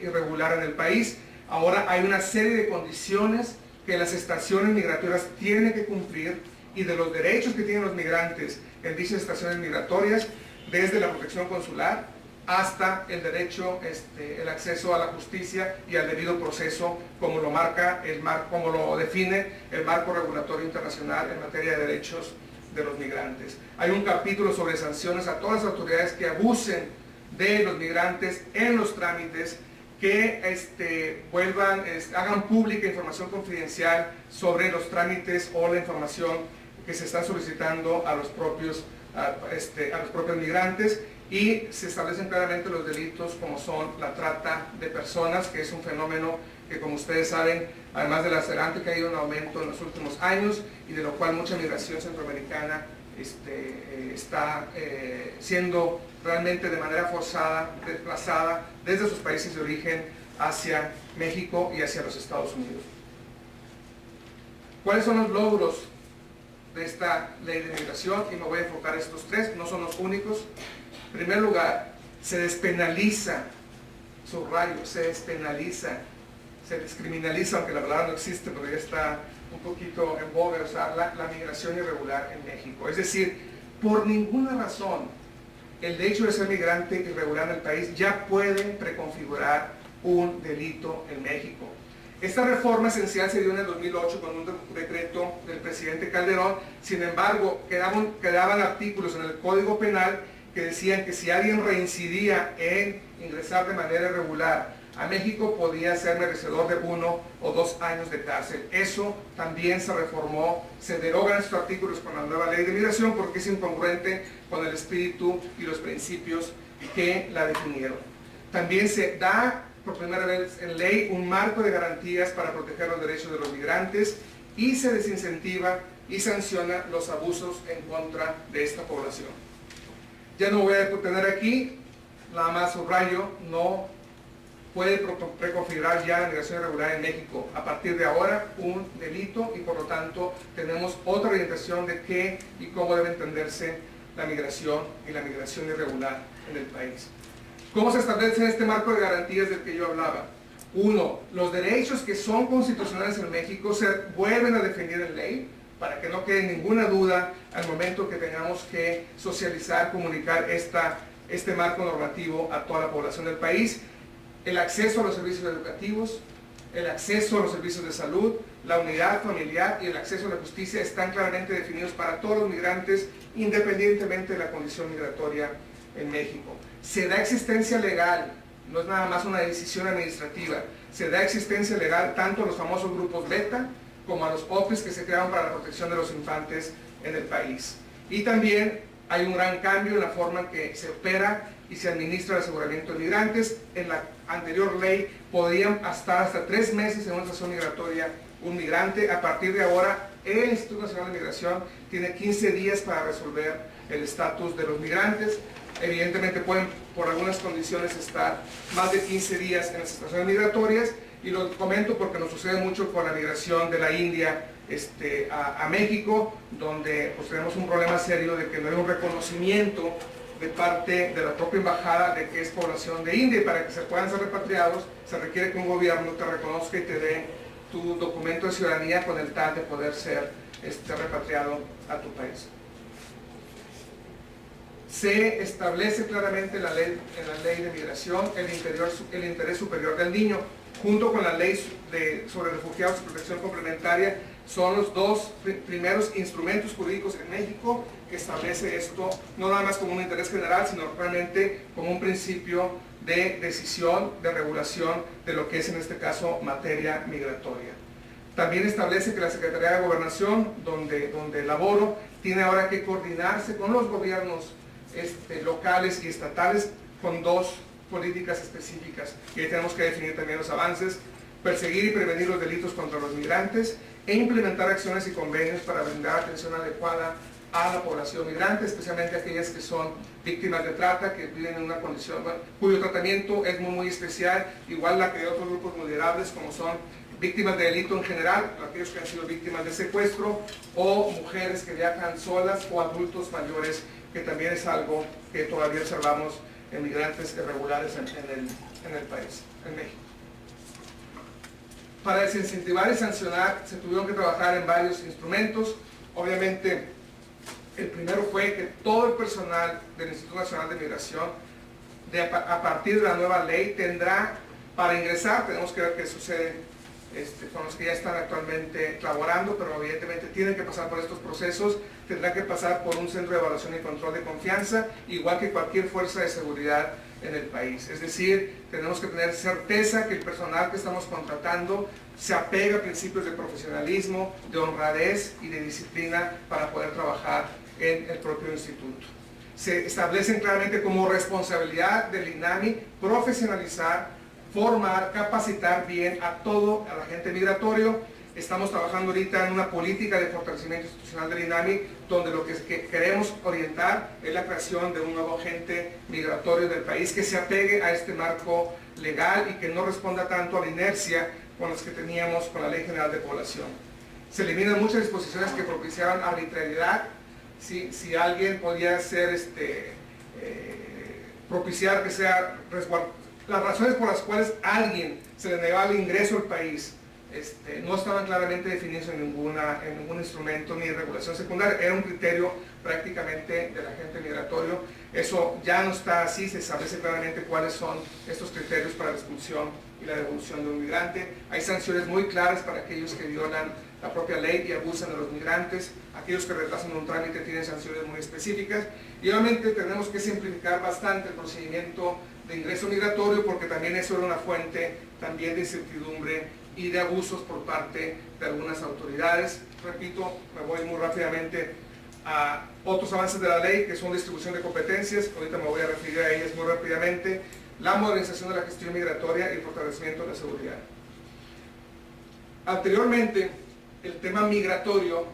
[SPEAKER 7] irregular en el país. Ahora hay una serie de condiciones que las estaciones migratorias tienen que cumplir, y de los derechos que tienen los migrantes en dichas estaciones migratorias, desde la protección consular hasta el derecho, el acceso a la justicia y al debido proceso, como lo marca como lo define el marco regulatorio internacional en materia de derechos de los migrantes. Hay un capítulo sobre sanciones a todas las autoridades que abusen de los migrantes en los trámites, que hagan pública información confidencial sobre los trámites o la información que se está solicitando a los propios migrantes, y se establecen claramente los delitos como son la trata de personas, que es un fenómeno que, como ustedes saben, además del acelerante, que ha ido en aumento en los últimos años, y de lo cual mucha migración centroamericana está siendo realmente de manera forzada, desplazada desde sus países de origen hacia México y hacia los Estados Unidos. ¿Cuáles son los logros de esta ley de migración? Y me voy a enfocar en estos tres, no son los únicos. En primer lugar, se despenaliza, subrayo, se despenaliza, se descriminaliza, aunque la palabra no existe, pero ya está un poquito en boga usar la migración irregular en México. Es decir, por ninguna razón el hecho de ser migrante irregular en el país ya puede preconfigurar un delito en México. Esta reforma esencial se dio en el 2008 con un decreto del presidente Calderón. Sin embargo, quedaban artículos en el Código Penal que decían que si alguien reincidía en ingresar de manera irregular a México, podía ser merecedor de 1 o 2 años de cárcel. Eso también se reformó, se derogan estos artículos con la nueva ley de migración, porque es incongruente con el espíritu y los principios que la definieron. También se da por primera vez en ley un marco de garantías para proteger los derechos de los migrantes, y se desincentiva y sanciona los abusos en contra de esta población. Ya no voy a detener aquí, nada más subrayo, no puede preconfigurar ya la migración irregular en México a partir de ahora un delito, y por lo tanto tenemos otra orientación de qué y cómo debe entenderse la migración y la migración irregular en el país. ¿Cómo se establece este marco de garantías del que yo hablaba? Uno, los derechos que son constitucionales en México se vuelven a definir en ley, para que no quede ninguna duda al momento que tengamos que socializar, comunicar este marco normativo a toda la población del país. El acceso a los servicios educativos, el acceso a los servicios de salud, la unidad familiar y el acceso a la justicia están claramente definidos para todos los migrantes, independientemente de la condición migratoria en México. Se da existencia legal, no es nada más una decisión administrativa, se da existencia legal tanto a los famosos grupos beta como a los OPIs que se crearon para la protección de los infantes en el país. Y también hay un gran cambio en la forma en que se opera y se administra el aseguramiento de migrantes. En la anterior ley podían estar hasta 3 meses en una estación migratoria un migrante. A partir de ahora, el Instituto Nacional de Migración tiene 15 días para resolver el estatus de los migrantes. Evidentemente pueden, por algunas condiciones, estar más de 15 días en las estaciones migratorias, y lo comento porque nos sucede mucho con la migración de la India a México, donde pues tenemos un problema serio de que no hay un reconocimiento de parte de la propia embajada de que es población de India, y para que se puedan ser repatriados se requiere que un gobierno te reconozca y te dé tu documento de ciudadanía con el tal de poder ser repatriado a tu país. se establece claramente en la ley de migración el interés superior del niño, junto con la ley sobre refugiados y protección complementaria. Son los dos primeros instrumentos jurídicos en México que establece esto, no nada más como un interés general, sino realmente como un principio de decisión, de regulación de lo que es en este caso materia migratoria. También establece que la Secretaría de Gobernación, donde laboro, tiene ahora que coordinarse con los gobiernos locales y estatales con dos políticas específicas, y ahí tenemos que definir también los avances: perseguir y prevenir los delitos contra los migrantes e implementar acciones y convenios para brindar atención adecuada a la población migrante, especialmente aquellas que son víctimas de trata, que viven en una condición cuyo tratamiento es muy especial, igual la que de otros grupos vulnerables como son víctimas de delito en general, aquellos que han sido víctimas de secuestro, o mujeres que viajan solas, o adultos mayores, que también es algo que todavía observamos en migrantes irregulares en el país, en México. Para desincentivar y sancionar se tuvieron que trabajar en varios instrumentos. Obviamente, el primero fue que todo el personal del Instituto Nacional de Migración, a partir de la nueva ley, tendrá, para ingresar, tenemos que ver qué sucede con los que ya están actualmente laborando, pero evidentemente tienen que pasar por estos procesos, tendrán que pasar por un centro de evaluación y control de confianza, igual que cualquier fuerza de seguridad en el país. Es decir, tenemos que tener certeza que el personal que estamos contratando se apega a principios de profesionalismo, de honradez y de disciplina para poder trabajar en el propio instituto. Se establecen claramente como responsabilidad del INAMI profesionalizar, formar, capacitar bien a todo el agente migratorio. Estamos trabajando ahorita en una política de fortalecimiento institucional del INAMI, donde lo que queremos orientar es la creación de un nuevo agente migratorio del país que se apegue a este marco legal y que no responda tanto a la inercia con las que teníamos con la Ley General de Población. Se eliminan muchas disposiciones que propiciaban arbitrariedad. Si alguien podía ser propiciar que sea las razones por las cuales a alguien se le negaba el ingreso al país no estaban claramente definidos en ningún instrumento ni regulación secundaria. Era un criterio prácticamente del agente migratorio. Eso ya no está así, se establece claramente cuáles son estos criterios para la expulsión y la devolución de un migrante. Hay sanciones muy claras para aquellos que violan la propia ley y abusan de los migrantes. Aquellos que retrasan un trámite tienen sanciones muy específicas. Y obviamente tenemos que simplificar bastante el procedimiento de ingreso migratorio, porque también eso era una fuente también de incertidumbre y de abusos por parte de algunas autoridades. Repito, me voy muy rápidamente a otros avances de la ley, que son distribución de competencias. Ahorita me voy a referir a ellas muy rápidamente. La modernización de la gestión migratoria y el fortalecimiento de la seguridad. Anteriormente, el tema migratorio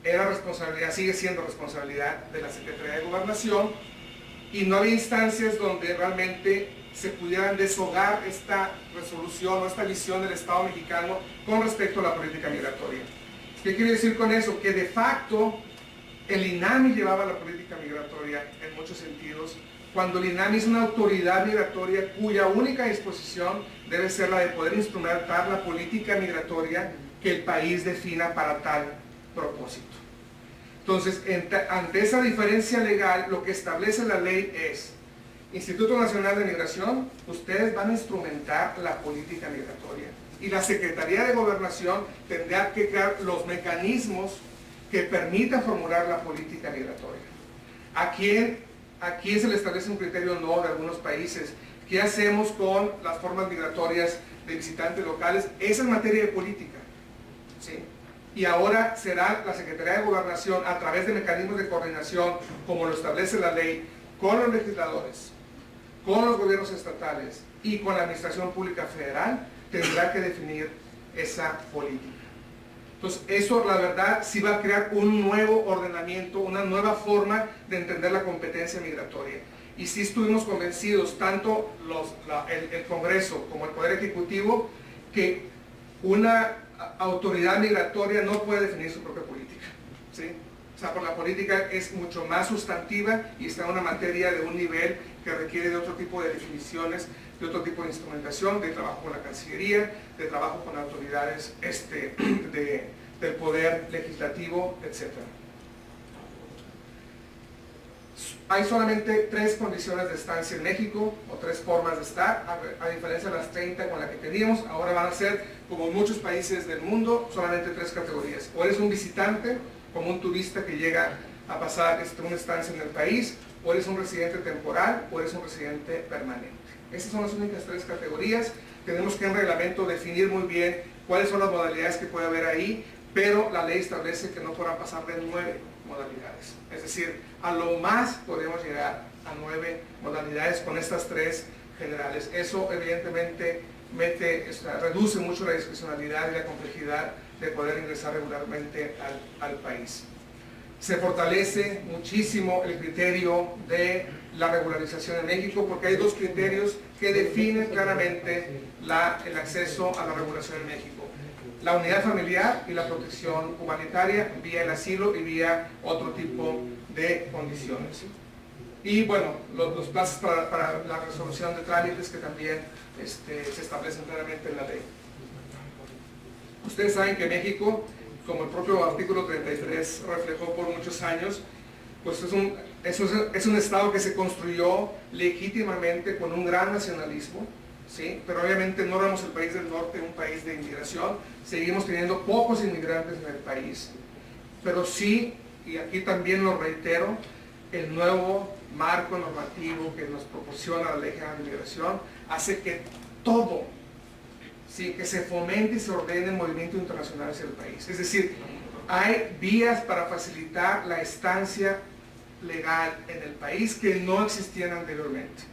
[SPEAKER 7] era responsabilidad, sigue siendo responsabilidad de la Secretaría de Gobernación, y no había instancias donde realmente se pudieran deshogar esta resolución o esta visión del Estado mexicano con respecto a la política migratoria. ¿Qué quiere decir con eso? Que de facto el INAMI llevaba la política migratoria en muchos sentidos, cuando el INAMI es una autoridad migratoria cuya única disposición debe ser la de poder instrumentar la política migratoria que el país defina para tal propósito. Entonces, ante esa diferencia legal, lo que establece la ley es: Instituto Nacional de Migración, ustedes van a instrumentar la política migratoria, y la Secretaría de Gobernación tendrá que crear los mecanismos que permitan formular la política migratoria. Aquí se le establece un criterio no de algunos países. ¿Qué hacemos con las formas migratorias de visitantes locales? Esa es materia de política, ¿sí? Y ahora será la Secretaría de Gobernación, a través de mecanismos de coordinación, como lo establece la ley, con los legisladores, con los gobiernos estatales y con la Administración Pública Federal, tendrá que definir esa política. Entonces, eso, la verdad, sí va a crear un nuevo ordenamiento, una nueva forma de entender la competencia migratoria. Y sí estuvimos convencidos, tanto el Congreso como el Poder Ejecutivo, que una autoridad migratoria no puede definir su propia política, ¿sí? O sea, porque la política es mucho más sustantiva y está en una materia de un nivel que requiere de otro tipo de definiciones, de otro tipo de instrumentación, de trabajo con la Cancillería, de trabajo con autoridades del Poder Legislativo, etc. hay solamente 3 condiciones de estancia en México, o 3 formas de estar, a diferencia de las 30 con las que teníamos. Ahora van a ser, como en muchos países del mundo, solamente 3 categorías. O eres un visitante, como un turista que llega a pasar una estancia en el país, o eres un residente temporal, o eres un residente permanente. Esas son las únicas 3 categorías. Tenemos que en reglamento definir muy bien cuáles son las modalidades que puede haber ahí, pero la ley establece que no podrán pasar de 9 modalidades. Es decir, a lo más podemos llegar a 9 modalidades con estas 3 generales. Eso evidentemente reduce mucho la discrecionalidad y la complejidad de poder ingresar regularmente al país. Se fortalece muchísimo el criterio de la regularización en México, porque hay 2 criterios que definen claramente el acceso a la regulación en México: la unidad familiar y la protección humanitaria vía el asilo y vía otro tipo de condiciones. Y bueno, los plazos para la resolución de trámites que también se establecen claramente en la ley. Ustedes saben que México, como el propio artículo 33 reflejó por muchos años, pues es un estado que se construyó legítimamente con un gran nacionalismo, ¿sí? Pero obviamente no éramos el país del norte, un país de inmigración, seguimos teniendo pocos inmigrantes en el país, pero sí, y aquí también lo reitero, el nuevo marco normativo que nos proporciona la Ley General de Migración hace que todo, ¿sí?, que se fomente y se ordene el movimiento internacional hacia el país. Es decir, hay vías para facilitar la estancia legal en el país que no existían anteriormente,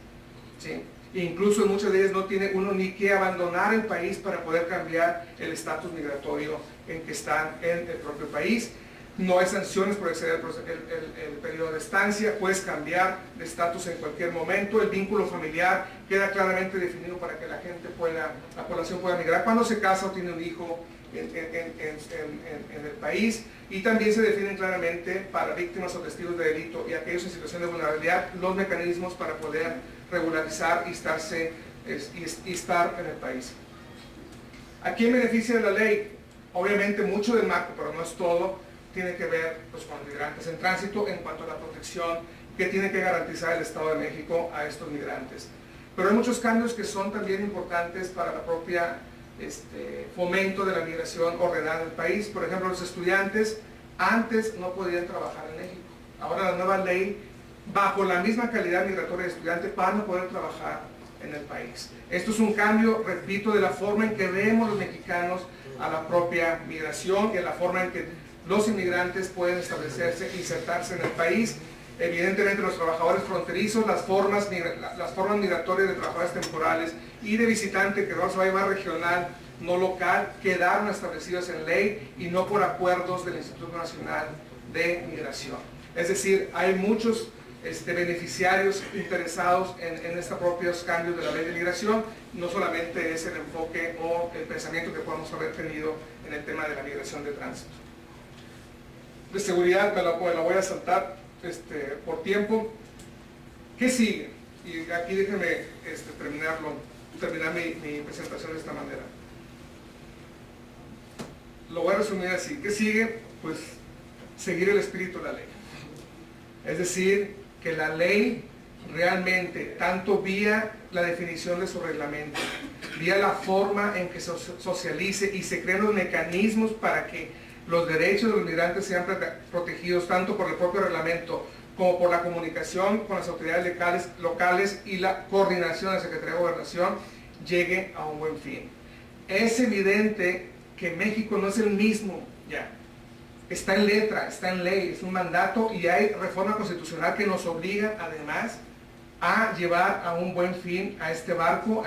[SPEAKER 7] ¿sí? Incluso en muchas de ellas no tiene uno ni que abandonar el país para poder cambiar el estatus migratorio en que están en el propio país. No hay sanciones por exceder el periodo de estancia, puedes cambiar de estatus en cualquier momento. El vínculo familiar queda claramente definido para que la población pueda migrar cuando se casa o tiene un hijo en el país. Y también se definen claramente para víctimas o testigos de delito y aquellos en situación de vulnerabilidad los mecanismos para poder regularizar y estar en el país. ¿A quién beneficia la ley? Obviamente mucho del marco, pero no es todo, tiene que ver pues, con migrantes en tránsito en cuanto a la protección que tiene que garantizar el Estado de México a estos migrantes. Pero hay muchos cambios que son también importantes para la propia fomento de la migración ordenada en el país. Por ejemplo, los estudiantes antes no podían trabajar en México. Ahora la nueva ley, bajo la misma calidad migratoria de estudiante, van a poder trabajar en el país. Esto es un cambio, repito, de la forma en que vemos los mexicanos a la propia migración y a la forma en que los inmigrantes pueden establecerse, insertarse en el país. Evidentemente los trabajadores fronterizos, las formas migratorias de trabajadores temporales y de visitante, que no se va a llamar regional, no local, quedaron establecidos en ley y no por acuerdos del Instituto Nacional de Migración. Es decir, hay muchos beneficiarios interesados en estos propios cambios de la ley de migración. No solamente es el enfoque o el pensamiento que podemos haber tenido en el tema de la migración de tránsito. De seguridad me la voy a saltar por tiempo. ¿Qué sigue? Y aquí déjenme terminar mi presentación de esta manera. Lo voy a resumir así. ¿Qué sigue? Pues seguir el espíritu de la ley. Es decir, que la ley realmente, tanto vía la definición de su reglamento, vía la forma en que se socialice y se creen los mecanismos para que los derechos de los migrantes sean protegidos tanto por el propio reglamento como por la comunicación con las autoridades locales y la coordinación de la Secretaría de Gobernación, llegue a un buen fin. Es evidente que México no es el mismo ya. Está en letra, está en ley, es un mandato y hay reforma constitucional que nos obliga además a llevar a un buen fin a este marco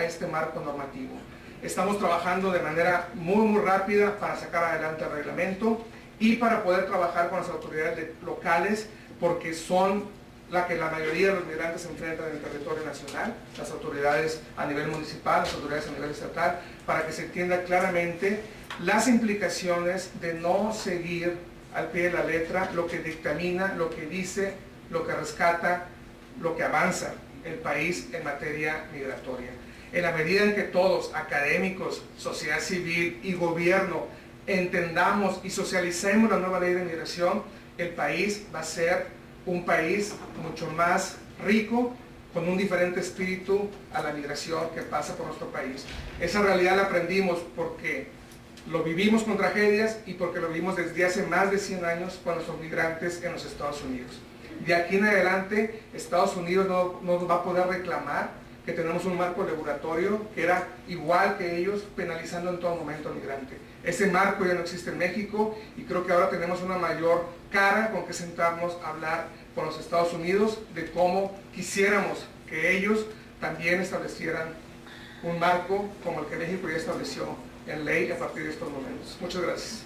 [SPEAKER 7] normativo. Estamos trabajando de manera muy rápida para sacar adelante el reglamento y para poder trabajar con las autoridades locales, porque son la que la mayoría de los migrantes se enfrentan en el territorio nacional, las autoridades a nivel municipal, las autoridades a nivel estatal, para que se entienda claramente las implicaciones de no seguir al pie de la letra lo que dictamina, lo que dice, lo que rescata, lo que avanza el país en materia migratoria. En la medida en que todos, académicos, sociedad civil y gobierno, entendamos y socialicemos la nueva ley de migración, el país va a ser un país mucho más rico, con un diferente espíritu a la migración que pasa por nuestro país. Esa realidad la aprendimos porque lo vivimos con tragedias y porque lo vivimos desde hace más de 100 años con nuestros migrantes en los Estados Unidos. De aquí en adelante, Estados Unidos no va a poder reclamar que tenemos un marco regulatorio que era igual que ellos, penalizando en todo momento al migrante. Ese marco ya no existe en México y creo que ahora tenemos una mayor cara con que sentarnos a hablar con los Estados Unidos de cómo quisiéramos que ellos también establecieran un marco como el que México ya estableció en ley a partir de estos momentos. Muchas gracias.